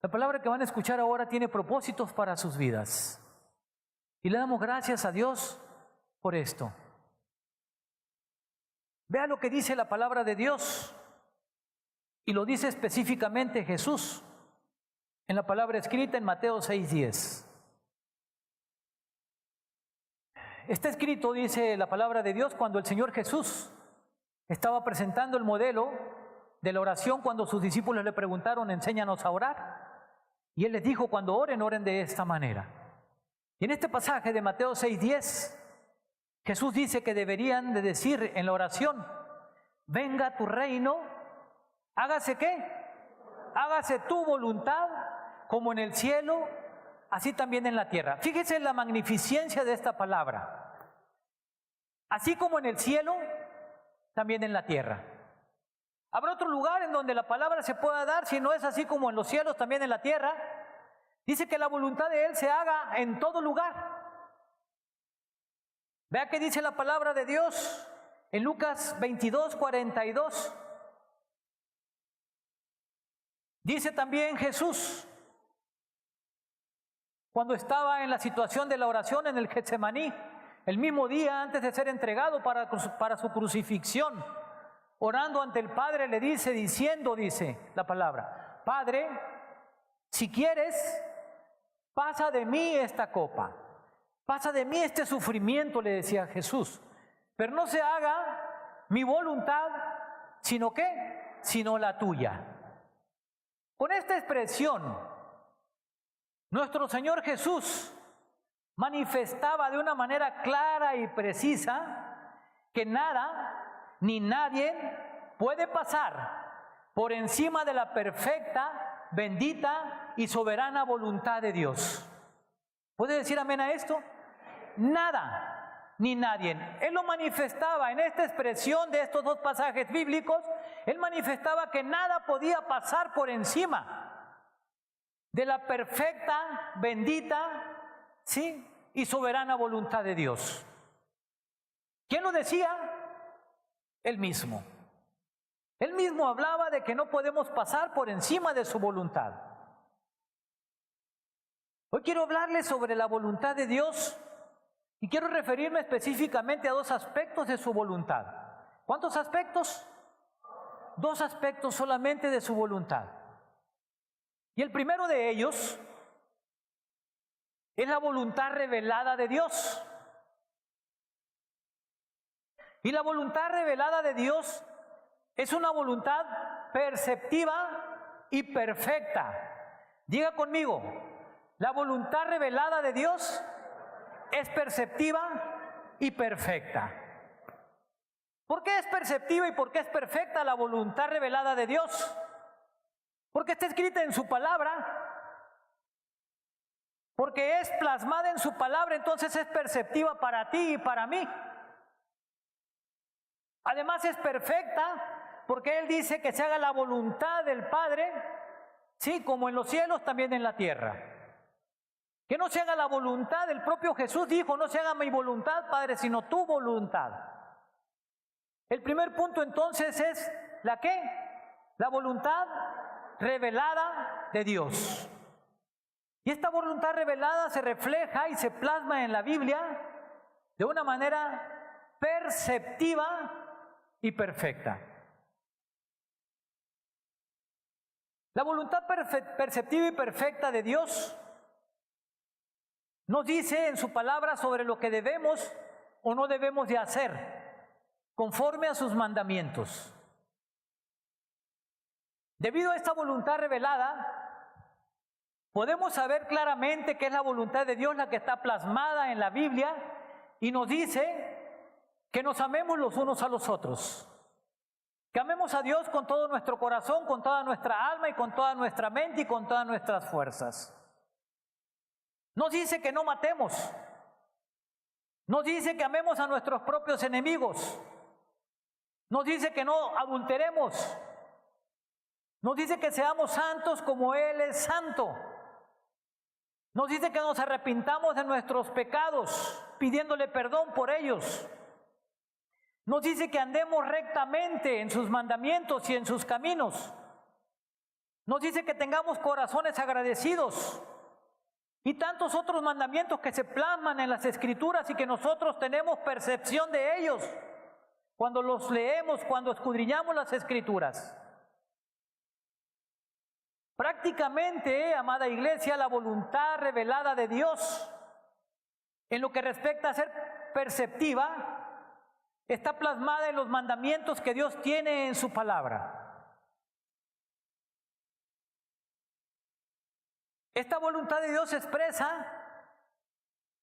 La palabra que van a escuchar ahora tiene propósitos para sus vidas. Y le damos gracias a Dios por esto. Vea lo que dice la palabra de Dios. Y lo dice específicamente Jesús en la palabra escrita en Mateo 6:10. Está escrito, dice la palabra de Dios, cuando el Señor Jesús estaba presentando el modelo de la oración, cuando sus discípulos le preguntaron, enséñanos a orar. Y Él les dijo, cuando oren, oren de esta manera. Y en este pasaje de Mateo 6:10, Jesús dice que deberían de decir en la oración, venga tu reino, hágase ¿qué? Hágase tu voluntad, como en el cielo, así también en la tierra. Fíjese en la magnificencia de esta palabra. Así como en el cielo, también en la tierra. ¿Habrá otro lugar en donde la palabra se pueda dar si no es así como en los cielos, también en la tierra? Dice que la voluntad de Él se haga en todo lugar. Vea que dice la palabra de Dios en Lucas 22:42. Dice también Jesús, cuando estaba en la situación de la oración en el Getsemaní, el mismo día antes de ser entregado para su crucifixión, orando ante el Padre, le dice, diciendo, dice la palabra, Padre, si quieres, pasa de mí esta copa, pasa de mí este sufrimiento, le decía Jesús, pero no se haga mi voluntad, sino ¿qué? Sino la tuya. Con esta expresión, nuestro Señor Jesús manifestaba de una manera clara y precisa que nada ni nadie puede pasar por encima de la perfecta, bendita y soberana voluntad de Dios. ¿Puede decir amén a esto? Nada ni nadie. Él lo manifestaba en esta expresión de estos dos pasajes bíblicos. Él manifestaba que nada podía pasar por encima de la perfecta, bendita, ¿sí?, y soberana voluntad de Dios. ¿Quién lo decía? Él mismo. Él mismo hablaba de que no podemos pasar por encima de su voluntad. Hoy quiero hablarles sobre la voluntad de Dios y quiero referirme específicamente a dos aspectos de su voluntad. ¿Cuántos aspectos? Dos aspectos solamente de su voluntad. Y el primero de ellos es la voluntad revelada de Dios. Y la voluntad revelada de Dios es una voluntad perceptiva y perfecta. Diga conmigo, la voluntad revelada de Dios es perceptiva y perfecta. ¿Por qué es perceptiva y por qué es perfecta la voluntad revelada de Dios? Porque está escrita en su palabra. Porque es plasmada en su palabra, entonces es perceptiva para ti y para mí. Además es perfecta porque Él dice que se haga la voluntad del Padre, sí, como en los cielos, también en la tierra. Que no se haga la voluntad, el propio Jesús dijo, no se haga mi voluntad, Padre, sino tu voluntad. El primer punto entonces es, ¿la qué? La voluntad revelada de Dios. Y esta voluntad revelada se refleja y se plasma en la Biblia de una manera perceptiva y perfecta. La voluntad perceptiva y perfecta de Dios nos dice en su palabra sobre lo que debemos o no debemos de hacer conforme a sus mandamientos. Debido a esta voluntad revelada, podemos saber claramente que es la voluntad de Dios la que está plasmada en la Biblia y nos dice que nos amemos los unos a los otros. Que amemos a Dios con todo nuestro corazón, con toda nuestra alma y con toda nuestra mente y con todas nuestras fuerzas. Nos dice que no matemos. Nos dice que amemos a nuestros propios enemigos. Nos dice que no adulteremos. Nos dice que seamos santos como Él es santo. Nos dice que nos arrepintamos de nuestros pecados, pidiéndole perdón por ellos. Nos dice que andemos rectamente en sus mandamientos y en sus caminos. Nos dice que tengamos corazones agradecidos. Y tantos otros mandamientos que se plasman en las Escrituras y que nosotros tenemos percepción de ellos cuando los leemos, cuando escudriñamos las Escrituras. Prácticamente, amada iglesia, la voluntad revelada de Dios en lo que respecta a ser perceptiva está plasmada en los mandamientos que Dios tiene en su palabra. Esta voluntad de Dios se expresa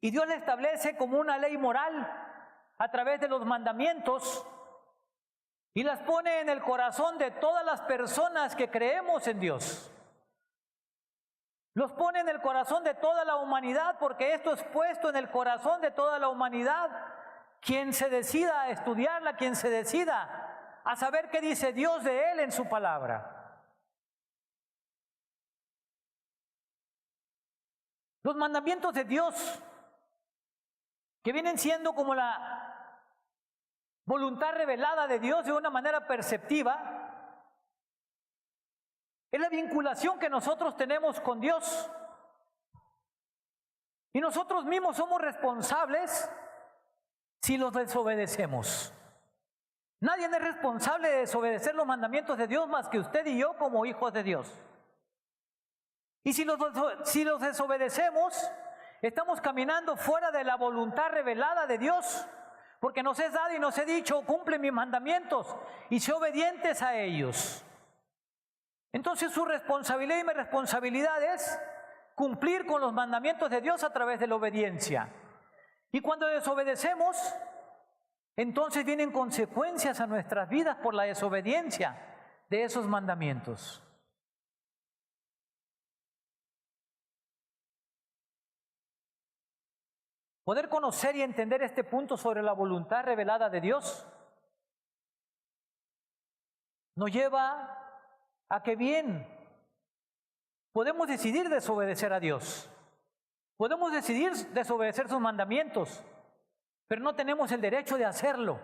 y Dios la establece como una ley moral a través de los mandamientos y las pone en el corazón de todas las personas que creemos en Dios. Los pone en el corazón de toda la humanidad porque esto es puesto en el corazón de toda la humanidad. Quien se decida a estudiarla, quien se decida a saber qué dice Dios de Él en su palabra. Los mandamientos de Dios, que vienen siendo como la voluntad revelada de Dios de una manera perceptiva, es la vinculación que nosotros tenemos con Dios. Y nosotros mismos somos responsables si los desobedecemos. Nadie es responsable de desobedecer los mandamientos de Dios más que usted y yo como hijos de Dios. Y si los desobedecemos, estamos caminando fuera de la voluntad revelada de Dios, porque nos es dado y nos he dicho, cumple mis mandamientos y sé obedientes a ellos. Entonces su responsabilidad y mi responsabilidad es cumplir con los mandamientos de Dios a través de la obediencia. Y cuando desobedecemos, entonces vienen consecuencias a nuestras vidas por la desobediencia de esos mandamientos. Poder conocer y entender este punto sobre la voluntad revelada de Dios nos lleva a que bien podemos decidir desobedecer a Dios. Podemos decidir desobedecer sus mandamientos, pero no tenemos el derecho de hacerlo.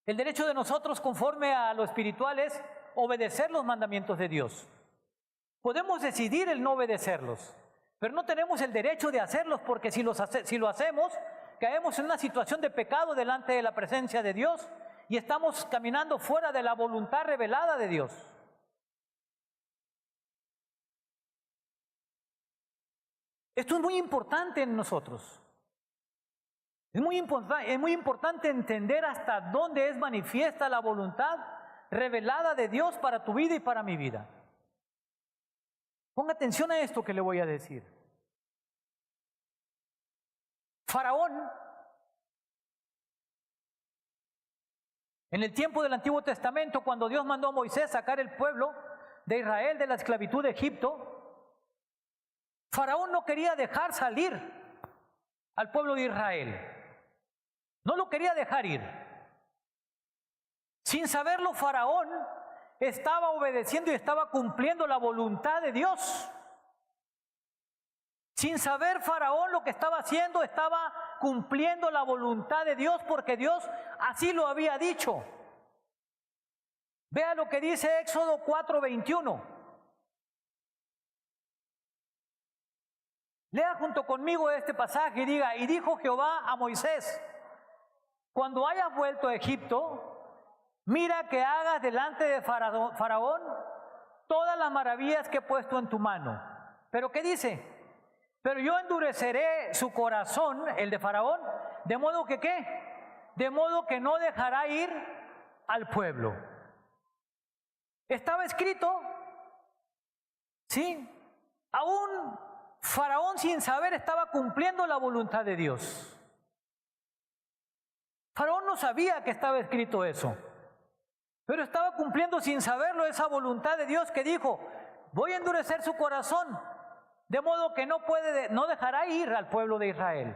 El derecho de nosotros, conforme a lo espiritual, es obedecer los mandamientos de Dios. Podemos decidir el no obedecerlos, pero no tenemos el derecho de hacerlos, porque si lo hacemos, caemos en una situación de pecado delante de la presencia de Dios y estamos caminando fuera de la voluntad revelada de Dios. Esto es muy importante en nosotros. Es muy importante entender hasta dónde es manifiesta la voluntad revelada de Dios para tu vida y para mi vida. Ponga atención a esto que le voy a decir. Faraón, en el tiempo del Antiguo Testamento, cuando Dios mandó a Moisés sacar el pueblo de Israel de la esclavitud de Egipto, Faraón no quería dejar salir al pueblo de Israel. No lo quería dejar ir. Sin saberlo, Faraón estaba obedeciendo y estaba cumpliendo la voluntad de Dios. Sin saber Faraón lo que estaba haciendo, estaba cumpliendo la voluntad de Dios porque Dios así lo había dicho. Vea lo que dice Éxodo 4:21. Lea junto conmigo este pasaje y diga: y dijo Jehová a Moisés: cuando hayas vuelto a Egipto, mira que hagas delante de Faraón todas las maravillas que he puesto en tu mano. ¿Pero qué dice? Pero yo endureceré su corazón, el de Faraón, de modo que ¿qué? De modo que no dejará ir al pueblo. Estaba escrito, ¿sí? Aún Faraón, sin saber, estaba cumpliendo la voluntad de Dios. Faraón no sabía que estaba escrito eso, pero estaba cumpliendo sin saberlo esa voluntad de Dios que dijo: voy a endurecer su corazón, de modo que no dejará ir al pueblo de Israel.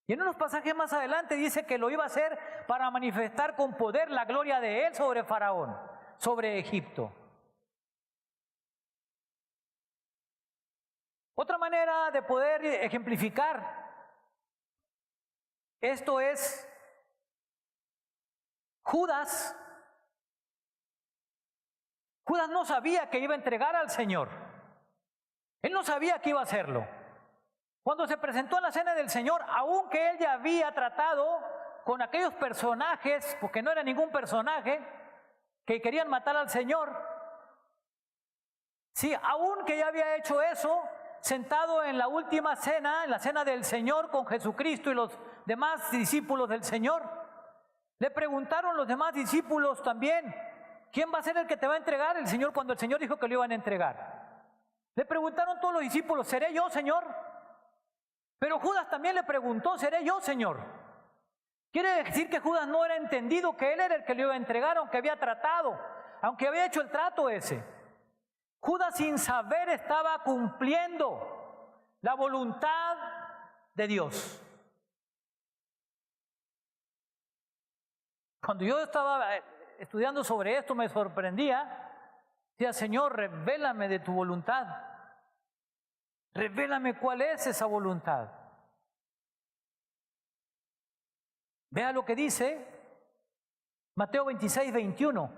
Y en unos pasajes más adelante dice que lo iba a hacer para manifestar con poder la gloria de él sobre Faraón, sobre Egipto. Otra manera de poder ejemplificar esto es Judas. Judas no sabía que iba a entregar al Señor. Él no sabía que iba a hacerlo. Cuando se presentó a la cena del Señor, aunque él ya había tratado con aquellos personajes, porque no era ningún personaje, que querían matar al Señor, sí, aunque ya había hecho eso, sentado en la última cena, en la cena del Señor con Jesucristo y los demás discípulos del Señor, le preguntaron los demás discípulos también: ¿quién va a ser el que te va a entregar el Señor? Cuando el Señor dijo que lo iban a entregar. Le preguntaron todos los discípulos: ¿seré yo, Señor? Pero Judas también le preguntó: ¿seré yo, Señor? Quiere decir que Judas no era entendido que él era el que lo iba a entregar, aunque había tratado, aunque había hecho el trato ese. Judas, sin saber, estaba cumpliendo la voluntad de Dios. Cuando yo estaba estudiando sobre esto, me sorprendía. Decía: Señor, revélame de tu voluntad. Revélame cuál es esa voluntad. Vea lo que dice Mateo 26:21.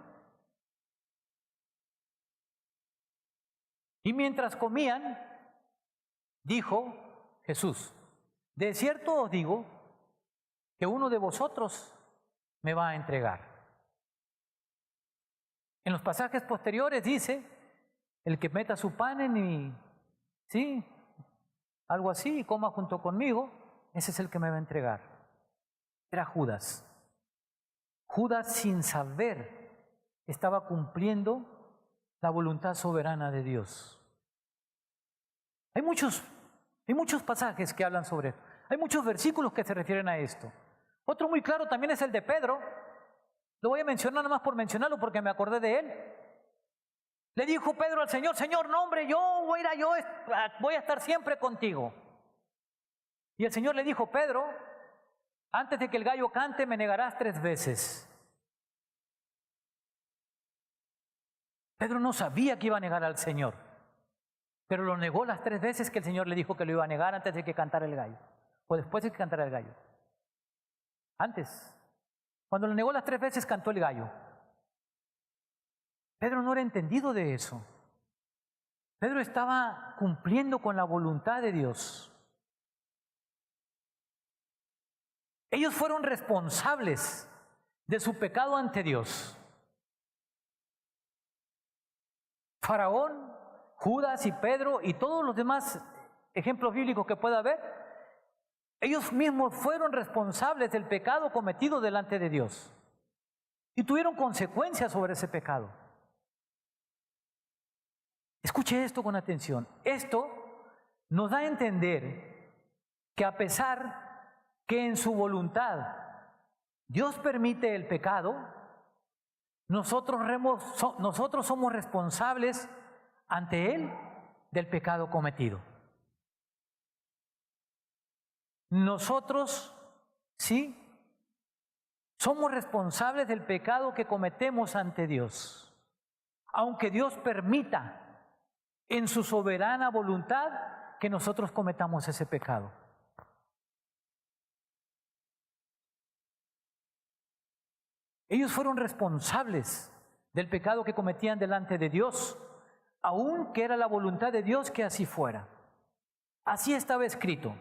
Y mientras comían, dijo Jesús: de cierto os digo que uno de vosotros me va a entregar. En los pasajes posteriores dice: el que meta su pan en mi, sí, algo así, y coma junto conmigo, ese es el que me va a entregar. Era Judas. Judas, sin saber, estaba cumpliendo la voluntad soberana de Dios. Hay muchos pasajes que hablan sobre esto. Hay muchos versículos que se refieren a esto. Otro muy claro también es el de Pedro. Lo voy a mencionar nada más por mencionarlo porque me acordé de él. Le dijo Pedro al Señor: Señor, no hombre, yo voy a estar siempre contigo. Y el Señor le dijo: Pedro, antes de que el gallo cante me negarás 3 veces. Pedro no sabía que iba a negar al Señor, pero lo negó las 3 veces que el Señor le dijo que lo iba a negar antes de que cantara el gallo, o después de que cantara el gallo. Antes, cuando lo negó las 3 veces, cantó el gallo. Pedro no era entendido de eso. Pedro estaba cumpliendo con la voluntad de Dios. Ellos fueron responsables de su pecado ante Dios. Faraón, Judas y Pedro y todos los demás ejemplos bíblicos que pueda haber, ellos mismos fueron responsables del pecado cometido delante de Dios y tuvieron consecuencias sobre ese pecado. Escuche esto con atención. Esto nos da a entender que a pesar que en su voluntad Dios permite el pecado, nosotros somos responsables ante Él del pecado cometido. Nosotros, sí, Somos responsables del pecado que cometemos ante Dios, aunque Dios permita en su soberana voluntad que nosotros cometamos ese pecado. Ellos fueron responsables del pecado que cometían delante de Dios, aun que era la voluntad de Dios que así fuera. Así estaba escrito.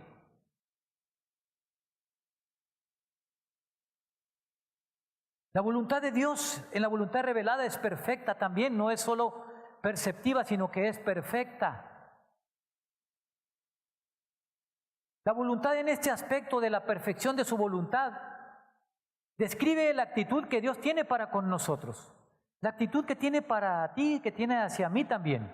La voluntad de Dios en la voluntad revelada es perfecta también, no es solo perceptiva, sino que es perfecta. La voluntad en este aspecto de la perfección de su voluntad describe la actitud que Dios tiene para con nosotros, la actitud que tiene para ti, que tiene hacia mí también.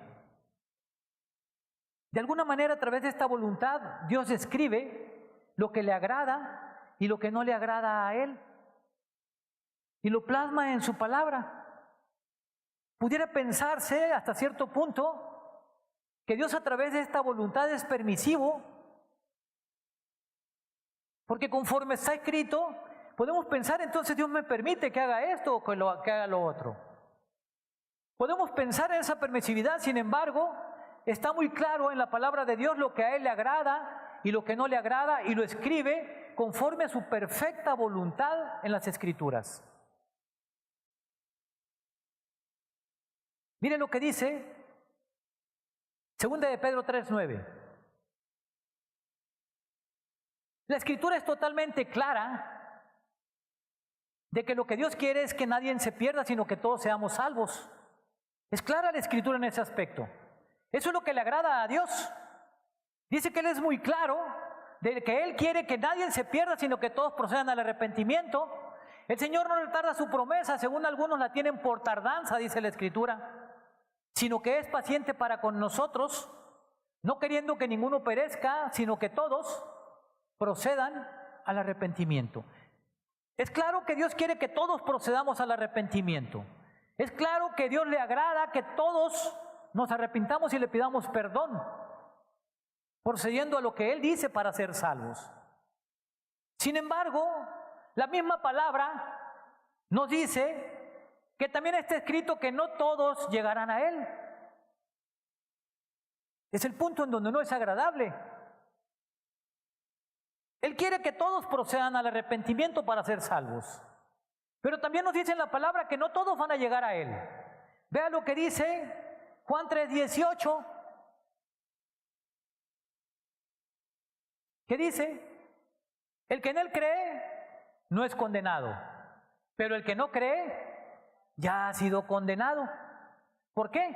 De alguna manera, a través de esta voluntad, Dios describe lo que le agrada y lo que no le agrada a Él, y lo plasma en su palabra. Pudiera pensarse hasta cierto punto que Dios a través de esta voluntad es permisivo, porque conforme está escrito, podemos pensar entonces Dios me permite que haga esto o que haga lo otro. Podemos pensar en esa permisividad, sin embargo, está muy claro en la palabra de Dios lo que a Él le agrada y lo que no le agrada, y lo escribe conforme a su perfecta voluntad en las Escrituras. Miren lo que dice 2 de Pedro 3:9. La Escritura es totalmente clara de que lo que Dios quiere es que nadie se pierda, sino que todos seamos salvos. Es clara la Escritura en ese aspecto. Eso es lo que le agrada a Dios. Dice que Él es muy claro de que Él quiere que nadie se pierda, sino que todos procedan al arrepentimiento. El Señor no retarda su promesa, según algunos la tienen por tardanza, dice la Escritura, sino que es paciente para con nosotros, no queriendo que ninguno perezca, sino que todos procedan al arrepentimiento. Es claro que Dios quiere que todos procedamos al arrepentimiento. Es claro que Dios le agrada que todos nos arrepintamos y le pidamos perdón, procediendo a lo que Él dice para ser salvos. Sin embargo, la misma palabra nos dice que también está escrito que no todos llegarán a Él. Es el punto en donde no es agradable. Él quiere que todos procedan al arrepentimiento para ser salvos. Pero también nos dice en la palabra que no todos van a llegar a Él. Vea lo que dice Juan 3:18. ¿Qué dice? El que en Él cree no es condenado, pero el que no cree ya ha sido condenado. ¿Por qué?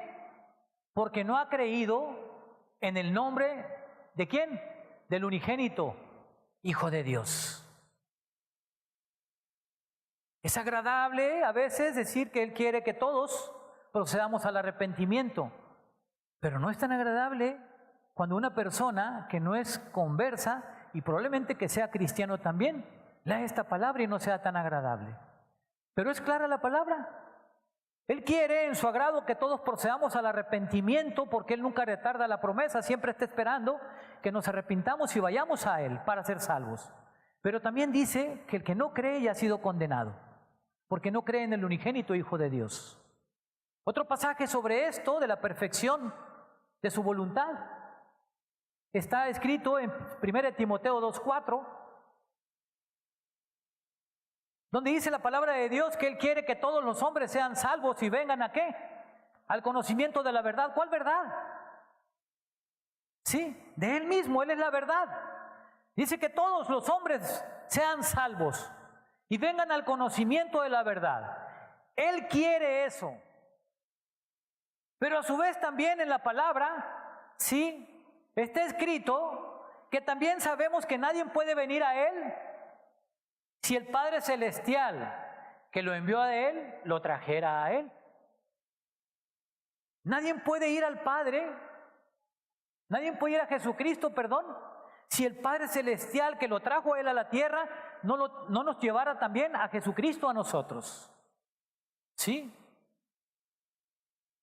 Porque no ha creído en el nombre ¿de quién? Del unigénito Hijo de Dios. Es agradable a veces decir que Él quiere que todos procedamos al arrepentimiento, pero no es tan agradable cuando una persona que no es conversa, y probablemente que sea cristiano también, lea esta palabra y no sea tan agradable. Pero es clara la palabra. Él quiere en su agrado que todos procedamos al arrepentimiento, porque Él nunca retarda la promesa, siempre está esperando que nos arrepintamos y vayamos a Él para ser salvos. Pero también dice que el que no cree ya ha sido condenado, porque no cree en el unigénito Hijo de Dios. Otro pasaje sobre esto, de la perfección de su voluntad, está escrito en 1 Timoteo 2:4, donde dice la palabra de Dios que Él quiere que todos los hombres sean salvos y vengan ¿a qué? Al conocimiento de la verdad. ¿Cuál verdad? Sí, de Él mismo, Él es la verdad. Dice que todos los hombres sean salvos y vengan al conocimiento de la verdad. Él quiere eso. Pero a su vez también en la palabra, sí, está escrito que también sabemos que nadie puede venir a Él si el Padre Celestial que lo envió a Él, lo trajera a Él. Nadie puede ir al Padre, nadie puede ir a Jesucristo, perdón, si el Padre Celestial que lo trajo a Él a la tierra no nos llevara también a Jesucristo a nosotros. ¿Sí?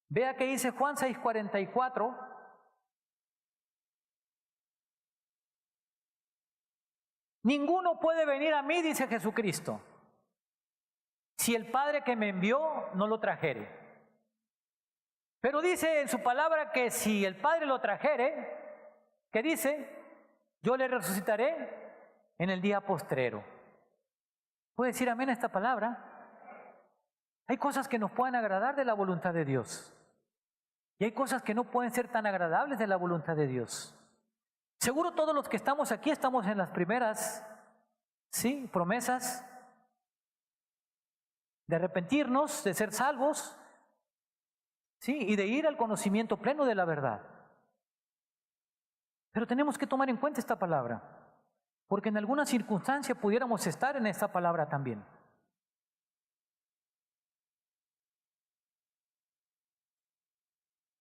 Vea que dice Juan 6:44. Ninguno puede venir a mí, dice Jesucristo, si el Padre que me envió no lo trajere. Pero dice en su palabra que si el Padre lo trajere, ¿qué dice? Yo le resucitaré en el día postrero. ¿Puede decir amén a esta palabra? Hay cosas que nos pueden agradar de la voluntad de Dios. Y hay cosas que no pueden ser tan agradables de la voluntad de Dios. Seguro todos los que estamos aquí estamos en las primeras, sí, promesas de arrepentirnos, de ser salvos, sí, y de ir al conocimiento pleno de la verdad. Pero tenemos que tomar en cuenta esta palabra, porque en alguna circunstancia pudiéramos estar en esta palabra también.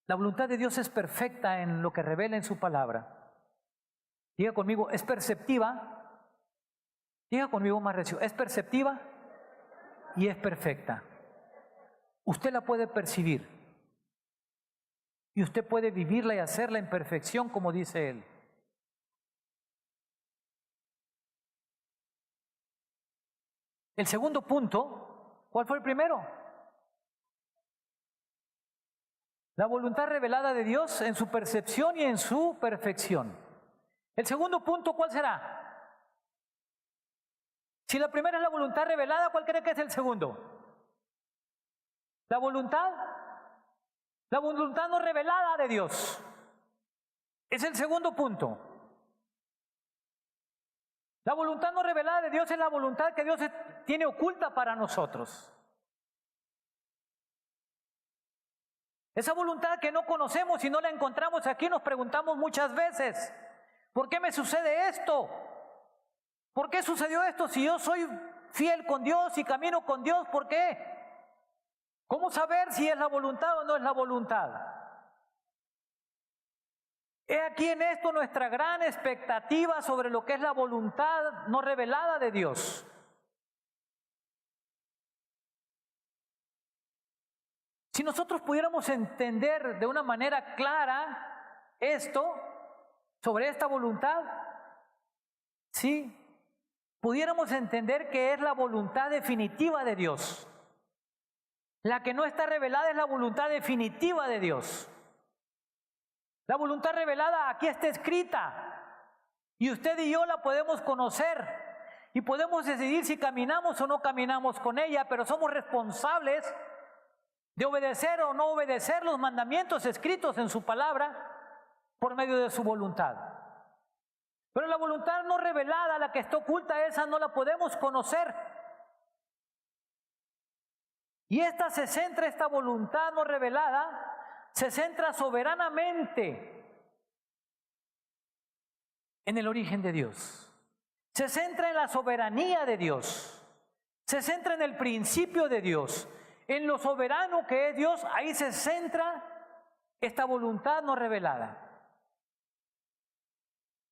La voluntad de Dios es perfecta en lo que revela en su palabra. Diga conmigo, es perceptiva. Diga conmigo más recio, es perceptiva y es perfecta. Usted la puede percibir y usted puede vivirla y hacerla en perfección como dice Él. El segundo punto, ¿cuál fue el primero? La voluntad revelada de Dios en su percepción y en su perfección. El segundo punto, ¿cuál será? Si la primera es la voluntad revelada, ¿cuál cree que es el segundo? La voluntad no revelada de Dios. Es el segundo punto. La voluntad no revelada de Dios es la voluntad que Dios tiene oculta para nosotros. Esa voluntad que no conocemos y no la encontramos aquí, nos preguntamos muchas veces, ¿por qué me sucede esto? ¿Por qué sucedió esto si yo soy fiel con Dios y camino con Dios? ¿Por qué? ¿Cómo saber si es la voluntad o no es la voluntad? He aquí en esto nuestra gran expectativa sobre lo que es la voluntad no revelada de Dios. Si nosotros pudiéramos entender de una manera clara esto, sobre esta voluntad, sí, pudiéramos entender que es la voluntad definitiva de Dios. La que no está revelada es la voluntad definitiva de Dios. La voluntad revelada aquí está escrita y usted y yo la podemos conocer y podemos decidir si caminamos o no caminamos con ella, pero somos responsables de obedecer o no obedecer los mandamientos escritos en su palabra por medio de su voluntad. Pero la voluntad no revelada, la que está oculta, esa no la podemos conocer. Y esta voluntad no revelada, se centra soberanamente en el origen de Dios. Se centra en la soberanía de Dios. Se centra en el principio de Dios. En lo soberano que es Dios, ahí se centra esta voluntad no revelada.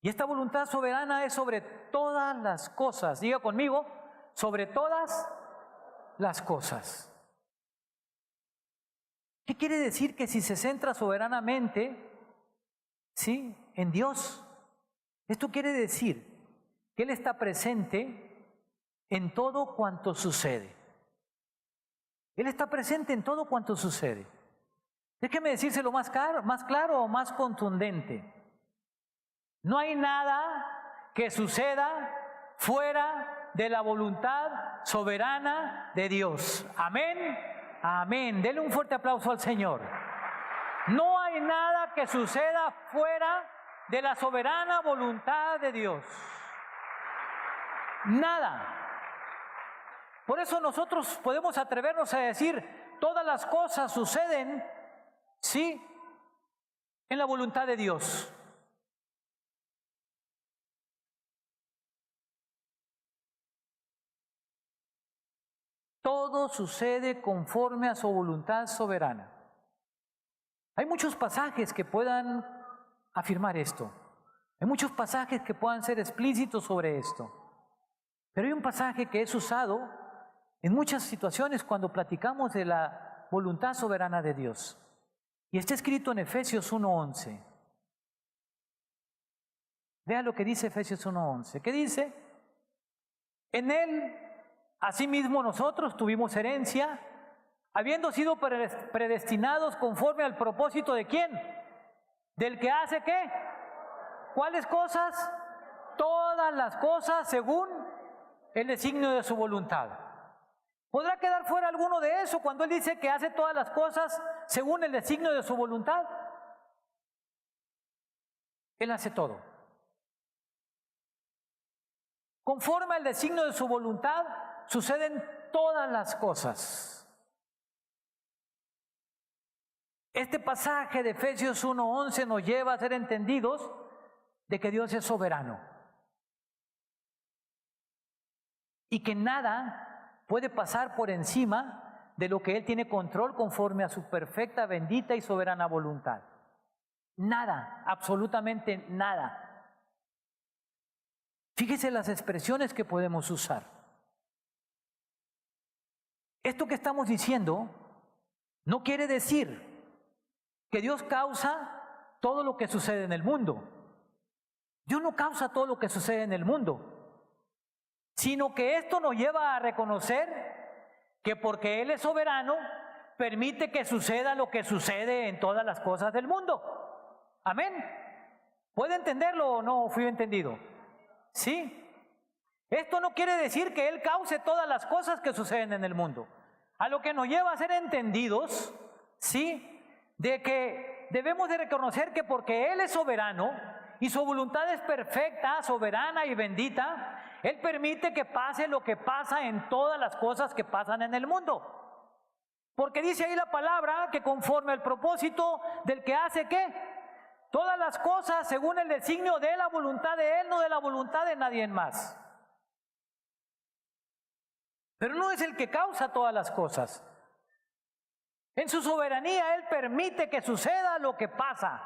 Y esta voluntad soberana es sobre todas las cosas. Diga conmigo, sobre todas las cosas. ¿Qué quiere decir que si se centra soberanamente, sí, en Dios? Esto quiere decir que Él está presente en todo cuanto sucede. Él está presente en todo cuanto sucede. Déjeme decírselo más claro o más contundente. No hay nada que suceda fuera de la voluntad soberana de Dios. Amén. Amén. Denle un fuerte aplauso al Señor. No hay nada que suceda fuera de la soberana voluntad de Dios. Nada. Por eso nosotros podemos atrevernos a decir, todas las cosas suceden, sí, en la voluntad de Dios. Todo sucede conforme a su voluntad soberana. Hay muchos pasajes que puedan afirmar esto. Hay muchos pasajes que puedan ser explícitos sobre esto. Pero hay un pasaje que es usado en muchas situaciones cuando platicamos de la voluntad soberana de Dios. Y está escrito en Efesios 1:11. Vea lo que dice Efesios 1:11. ¿Qué dice? En Él Asimismo nosotros tuvimos herencia, habiendo sido predestinados conforme al propósito ¿de quién? Del que hace ¿qué? ¿Cuáles cosas? Todas las cosas según el designio de su voluntad. ¿Podrá quedar fuera alguno de eso cuando Él dice que hace todas las cosas según el designio de su voluntad? Él hace todo. Conforme al designio de su voluntad, suceden todas las cosas. Este pasaje de Efesios 1:11 nos lleva a ser entendidos de que Dios es soberano y que nada puede pasar por encima de lo que Él tiene control conforme a su perfecta, bendita y soberana voluntad. Nada, absolutamente nada. Fíjese las expresiones que podemos usar. Esto que estamos diciendo no quiere decir que Dios causa todo lo que sucede en el mundo. Dios no causa todo lo que sucede en el mundo, sino que esto nos lleva a reconocer que porque Él es soberano, permite que suceda lo que sucede en todas las cosas del mundo. Amén. ¿Puede entenderlo o no fui entendido? Sí. Esto no quiere decir que Él cause todas las cosas que suceden en el mundo. A lo que nos lleva a ser entendidos, sí, de que debemos de reconocer que porque Él es soberano y su voluntad es perfecta, soberana y bendita, Él permite que pase lo que pasa en todas las cosas que pasan en el mundo. Porque dice ahí la palabra que conforme al propósito del que hace ¿qué? Todas las cosas según el designio de la voluntad de Él, no de la voluntad de nadie más. Pero no es el que causa todas las cosas. En su soberanía Él permite que suceda lo que pasa.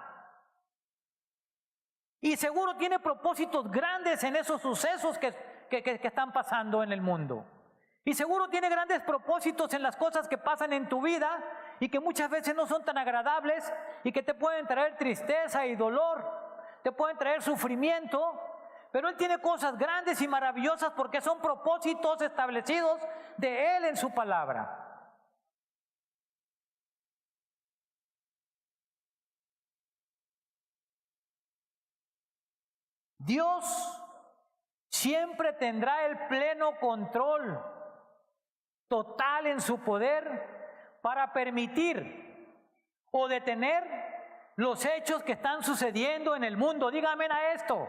Y seguro tiene propósitos grandes en esos sucesos que están pasando en el mundo. Y seguro tiene grandes propósitos en las cosas que pasan en tu vida y que muchas veces no son tan agradables y que te pueden traer tristeza y dolor, te pueden traer sufrimiento. Pero Él tiene cosas grandes y maravillosas porque son propósitos establecidos de Él en su palabra. Dios siempre tendrá el pleno control total en su poder para permitir o detener los hechos que están sucediendo en el mundo. Dígame a esto.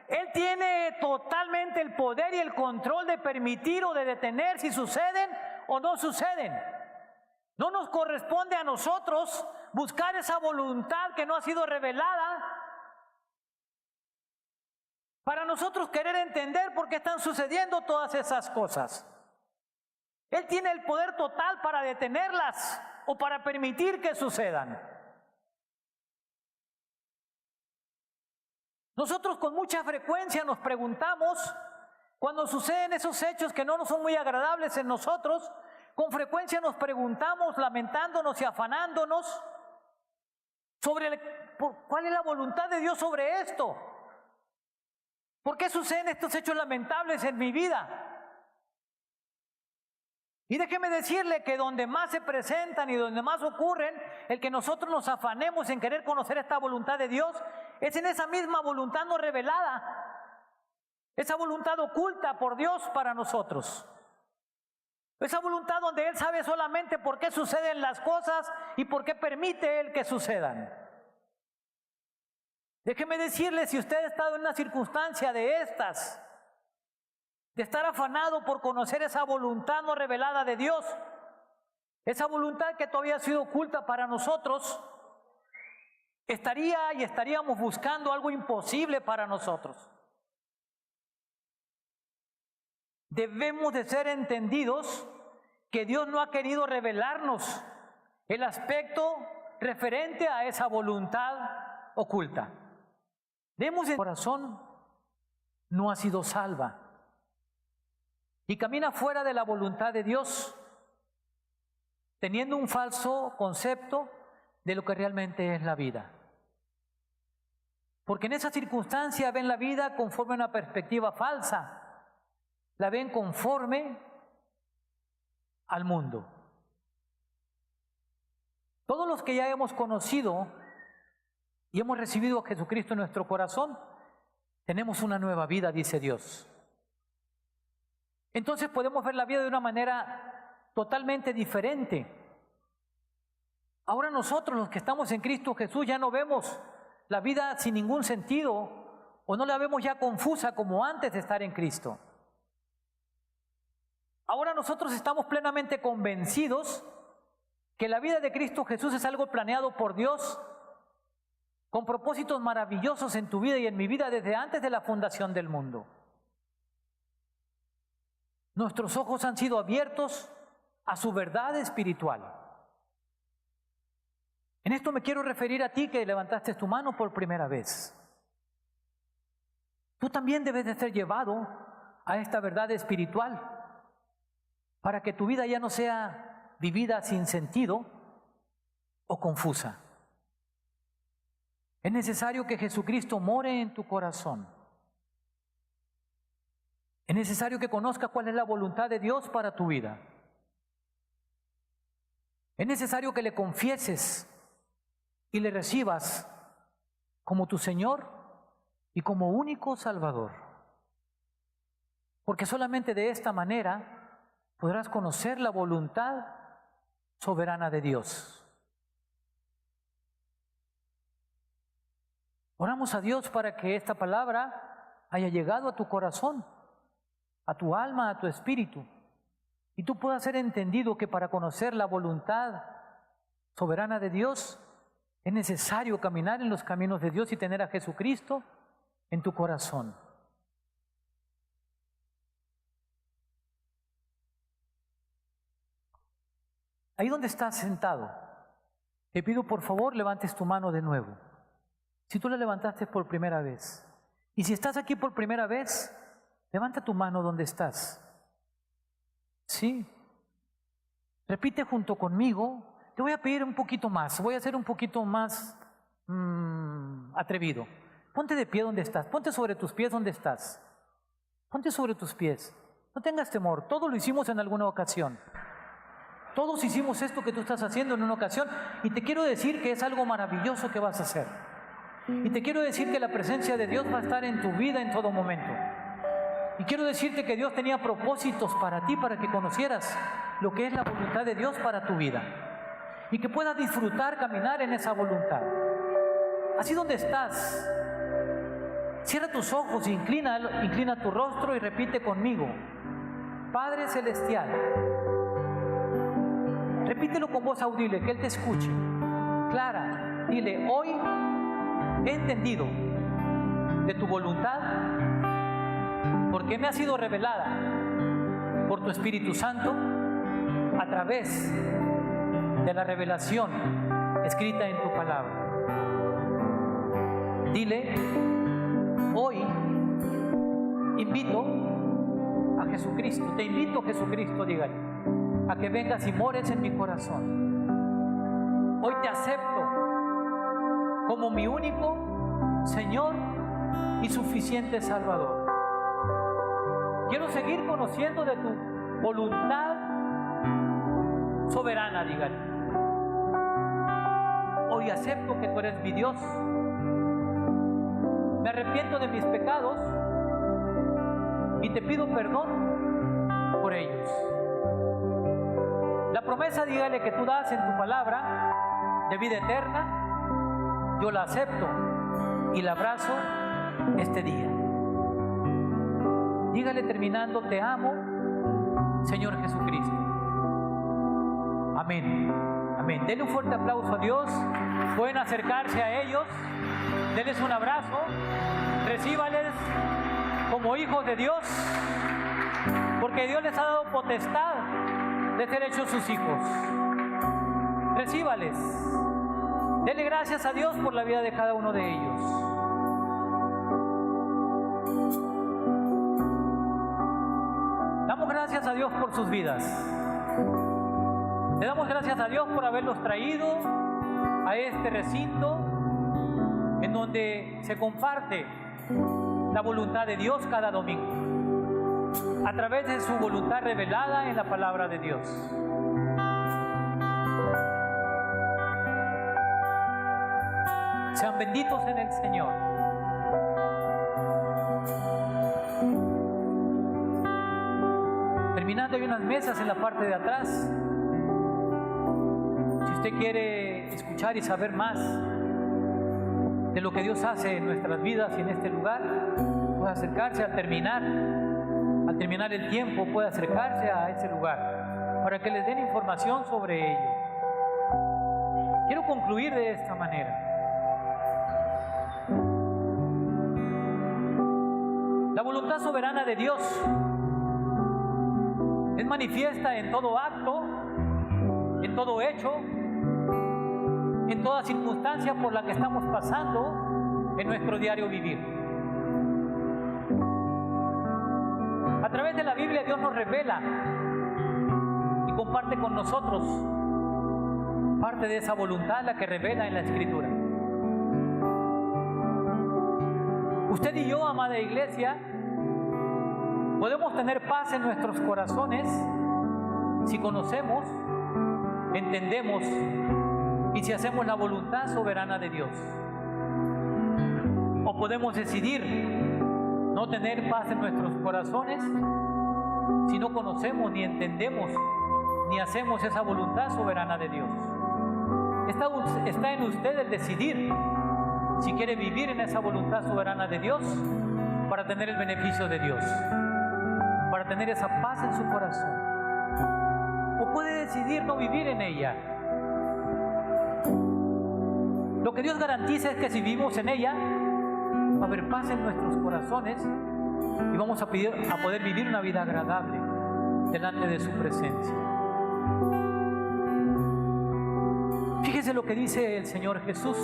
Él tiene totalmente el poder y el control de permitir o de detener si suceden o no suceden. No nos corresponde a nosotros buscar esa voluntad que no ha sido revelada para nosotros querer entender por qué están sucediendo todas esas cosas. Él tiene el poder total para detenerlas o para permitir que sucedan. Nosotros con mucha frecuencia nos preguntamos, cuando suceden esos hechos que no nos son muy agradables en nosotros, con frecuencia nos preguntamos, lamentándonos y afanándonos, sobre cuál es la voluntad de Dios sobre esto. ¿Por qué suceden estos hechos lamentables en mi vida? Y déjeme decirle que donde más se presentan y donde más ocurren, el que nosotros nos afanemos en querer conocer esta voluntad de Dios, es en esa misma voluntad no revelada, esa voluntad oculta por Dios para nosotros. Esa voluntad donde Él sabe solamente por qué suceden las cosas y por qué permite Él que sucedan. Déjeme decirle, si usted ha estado en una circunstancia de estas, de estar afanado por conocer esa voluntad no revelada de Dios, esa voluntad que todavía ha sido oculta para nosotros, estaríamos buscando algo imposible para nosotros. Debemos de ser entendidos que Dios no ha querido revelarnos el aspecto referente a esa voluntad oculta. Vemos que el corazón no ha sido salva y camina fuera de la voluntad de Dios, teniendo un falso concepto de lo que realmente es la vida. Porque en esa circunstancia ven la vida conforme a una perspectiva falsa. la ven conforme al mundo. Todos los que ya hemos conocido y hemos recibido a Jesucristo en nuestro corazón, tenemos una nueva vida, dice Dios. Entonces podemos ver la vida de una manera totalmente diferente. Ahora nosotros, los que estamos en Cristo Jesús, ya no vemos la vida sin ningún sentido o no la vemos ya confusa como antes de estar en Cristo. Ahora nosotros estamos plenamente convencidos que la vida de Cristo Jesús es algo planeado por Dios con propósitos maravillosos en tu vida y en mi vida desde antes de la fundación del mundo. Nuestros ojos han sido abiertos a su verdad espiritual. En esto me quiero referir a ti que levantaste tu mano por primera vez. Tú también debes de ser llevado a esta verdad espiritual para que tu vida ya no sea vivida sin sentido o confusa. Es necesario que Jesucristo more en tu corazón. Es necesario que conozcas cuál es la voluntad de Dios para tu vida. Es necesario que le confieses y le recibas como tu Señor y como único Salvador. Porque solamente de esta manera podrás conocer la voluntad soberana de Dios. Oramos a Dios para que esta palabra haya llegado a tu corazón, a tu alma, a tu espíritu, y tú puedas ser entendido que para conocer la voluntad soberana de Dios es necesario caminar en los caminos de Dios y tener a Jesucristo en tu corazón. Ahí donde estás sentado, te pido por favor levantes tu mano de nuevo. Si tú la levantaste por primera vez, y si estás aquí por primera vez, levanta tu mano donde estás. Sí. Repite junto conmigo. Te voy a pedir un poquito más. Voy a ser un poquito más atrevido. Ponte de pie donde estás. Ponte sobre tus pies donde estás. Ponte sobre tus pies. No tengas temor. Todos lo hicimos en alguna ocasión. Todos hicimos esto que tú estás haciendo en una ocasión. Y te quiero decir que es algo maravilloso que vas a hacer. Y te quiero decir que la presencia de Dios va a estar en tu vida en todo momento. Y quiero decirte que Dios tenía propósitos para ti, para que conocieras lo que es la voluntad de Dios para tu vida. Y que puedas disfrutar, caminar en esa voluntad. Así donde estás, cierra tus ojos, inclina tu rostro y repite conmigo. Padre Celestial, repítelo con voz audible, que Él te escuche. Clara, dile, hoy he entendido de tu voluntad porque me ha sido revelada por tu Espíritu Santo a través de la revelación escrita en tu palabra. Dile, hoy invito a Jesucristo, te invito Jesucristo, dígale, a que vengas y mores en mi corazón. Hoy te acepto como mi único Señor y suficiente Salvador. Quiero seguir conociendo de tu voluntad soberana, dígale. Hoy acepto que tú eres mi Dios. Me arrepiento de mis pecados y te pido perdón por ellos. La promesa, dígale, que tú das en tu palabra de vida eterna, yo la acepto y la abrazo este día. Dígale terminando, te amo, Señor Jesucristo. Amén. Amén. Denle un fuerte aplauso a Dios. Pueden acercarse a ellos. Denles un abrazo. Recíbales como hijos de Dios. Porque Dios les ha dado potestad de ser hechos sus hijos. Recíbales. Denle gracias a Dios por la vida de cada uno de ellos. Damos gracias a Dios por sus vidas. Le damos gracias a Dios por haberlos traído a este recinto en donde se comparte la voluntad de Dios cada domingo. a través de su voluntad revelada en la palabra de Dios. Sean benditos en el Señor. Terminando, hay unas mesas en la parte de atrás. Si usted quiere escuchar y saber más de lo que Dios hace en nuestras vidas y en este lugar, puede acercarse al terminar el tiempo, puede acercarse a ese lugar para que les den información sobre ello. Quiero concluir de esta manera. La voluntad soberana de Dios es manifiesta en todo acto, en todo hecho, en toda circunstancia por la que estamos pasando en nuestro diario vivir. A través de la Biblia Dios nos revela y comparte con nosotros parte de esa voluntad, la que revela en la Escritura. Usted y yo, amada iglesia, podemos tener paz en nuestros corazones si conocemos, entendemos y si hacemos la voluntad soberana de Dios. O podemos decidir no tener paz en nuestros corazones si no conocemos, ni entendemos, ni hacemos esa voluntad soberana de Dios. Está en usted el decidir si quiere vivir en esa voluntad soberana de Dios para tener el beneficio de Dios, para tener esa paz en su corazón. O puede decidir no vivir en ella. Lo que Dios garantiza es que si vivimos en ella, va a haber paz en nuestros corazones y vamos a poder vivir una vida agradable delante de su presencia. Fíjese lo que dice el Señor Jesús,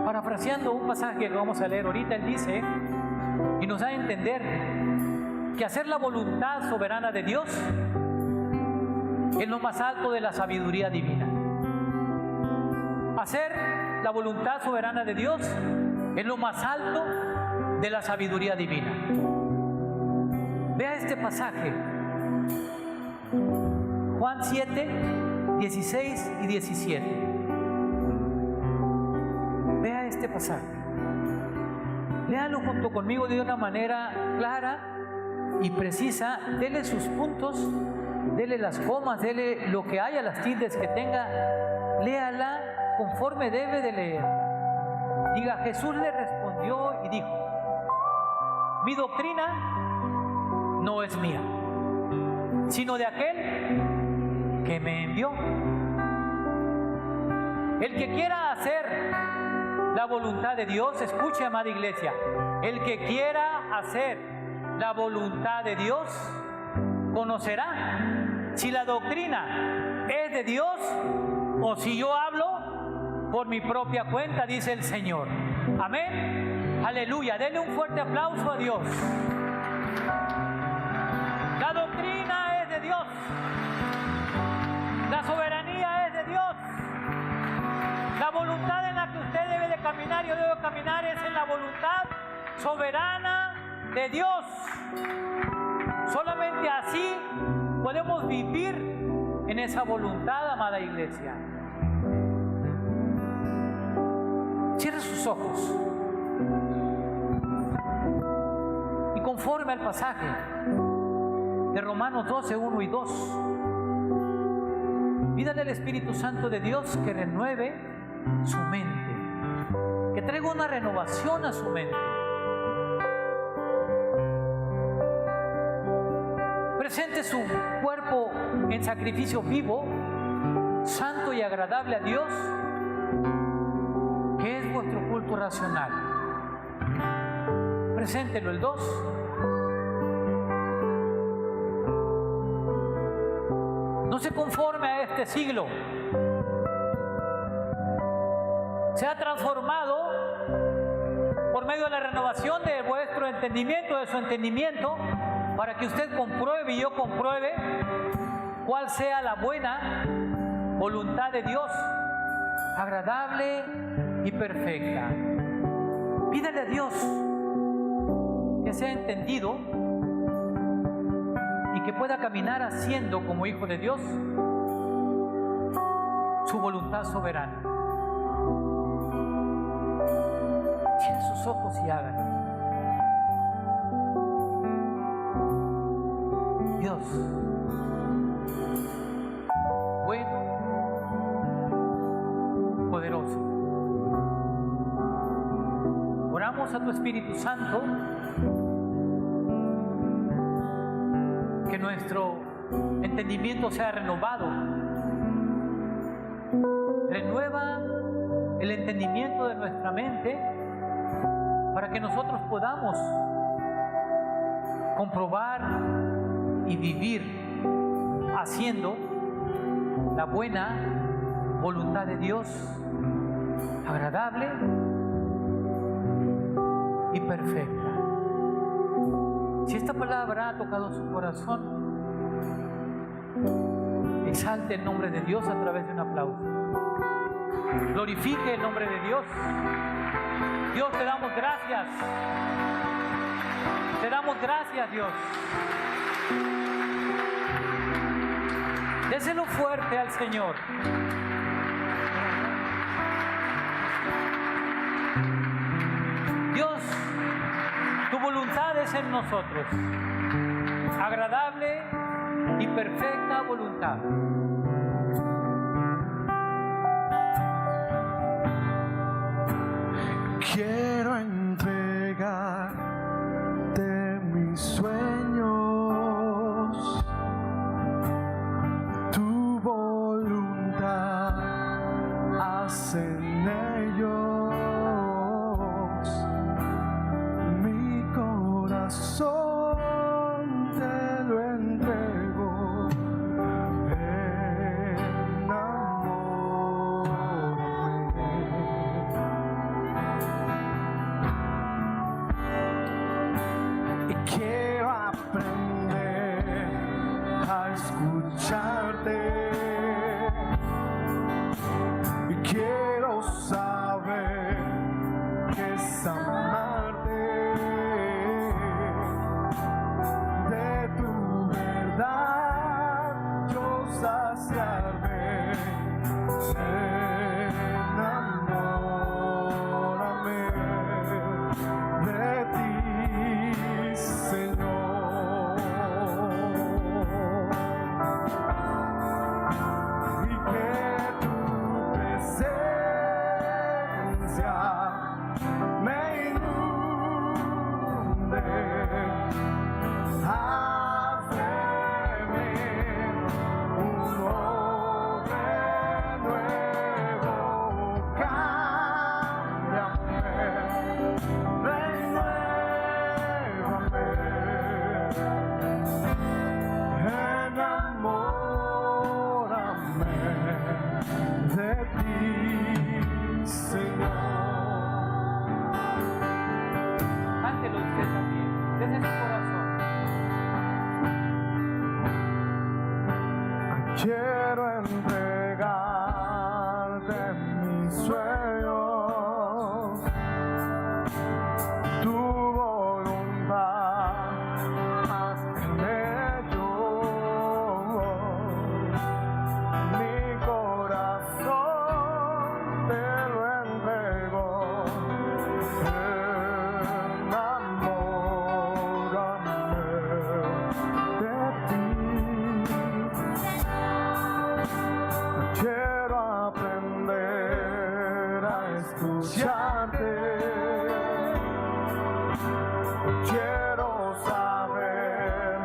parafraseando un pasaje que vamos a leer ahorita. Él dice y nos da a entender que hacer la voluntad soberana de Dios es lo más alto de la sabiduría divina. Hacer la voluntad soberana de Dios es lo más alto de la sabiduría divina. Vea este pasaje, Juan 7, 16 y 17. Vea este pasaje. Léalo junto conmigo de una manera clara y precisa. Dele sus puntos, dele las comas, dele lo que haya, las tildes que tenga. Léala conforme debe de leerla. Diga: Jesús le respondió y dijo: mi doctrina no es mía, sino de aquel que me envió. El que quiera hacer la voluntad de Dios, escuche, amada iglesia, el que quiera hacer la voluntad de Dios conocerá si la doctrina es de Dios o si yo hablo por mi propia cuenta, dice el Señor. Amén. Aleluya. Denle un fuerte aplauso a Dios. La doctrina es de Dios. La soberanía es de Dios. La voluntad en la que usted debe de caminar, yo debo caminar, es en la voluntad soberana de Dios. Solamente así podemos vivir en esa voluntad, amada iglesia. Cierre sus ojos y conforme al pasaje de Romanos 12, 1 y 2, pídale al Espíritu Santo de Dios que renueve su mente, que traiga una renovación a su mente. Presente su cuerpo en sacrificio vivo, santo y agradable a Dios, que es vuestro culto racional. Preséntelo, el 2. No se conforme a este siglo. Se ha transformado por medio de la renovación de vuestro entendimiento, de su entendimiento, para que usted compruebe y yo compruebe cuál sea la buena voluntad de Dios, agradable y perfecta. Pídale a Dios que sea entendido y que pueda caminar haciendo como hijo de Dios su voluntad soberana. Cierren sus ojos y hagan. Dios, bueno, poderoso. Oramos a tu Espíritu Santo que nuestro entendimiento sea renovado. Renueva el entendimiento de nuestra mente para que nosotros podamos comprobar y vivir haciendo la buena voluntad de Dios, agradable y perfecta. Si esta palabra ha tocado su corazón, exalte el nombre de Dios a través de un aplauso. Glorifique el nombre de Dios. Dios, te damos gracias. Te damos gracias, Dios. Déselo fuerte al Señor. Dios, tu voluntad es en nosotros. Agradable y perfecta voluntad. Quiero entregarte mis sueños, tu voluntad haz en ellos, mi corazón te lo entrego, quiero aprender a escucharte y quiero saber qué es amarte, de tu verdad yo saciarme. Enamórame de ti, Señor, y que tu presencia me inunde. Haz de mí un hombre nuevo, cámbiame, renuévame, enamórame de ti, Señor. Cántelo usted también, desde su corazón. Quiero entregarte mis sueños, tu voluntad haz en ellos, mi corazón te lo entrego, enamórame de ti. Quiero aprender a escucharte, quiero saber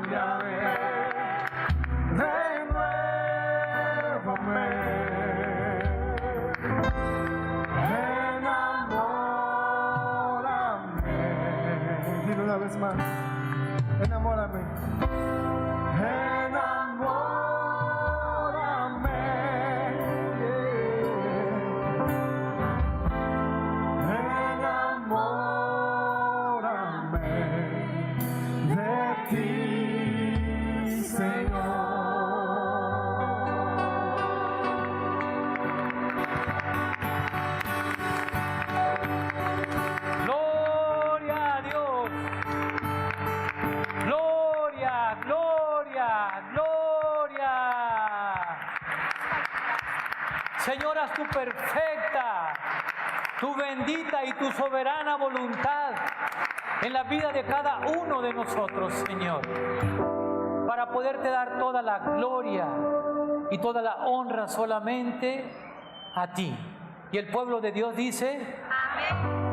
Cámbiame, renuévame, enamórame. Dilo una vez más, enamórame. Enamórame, enamórame de ti, Señor. Gloria a Dios. Gloria, gloria, gloria. Señor, haz tu perfecta, tu bendita y tu soberana voluntad en la vida de cada uno de nosotros, Señor, para poderte dar toda la gloria y toda la honra solamente a ti. Y el pueblo de Dios dice: amén.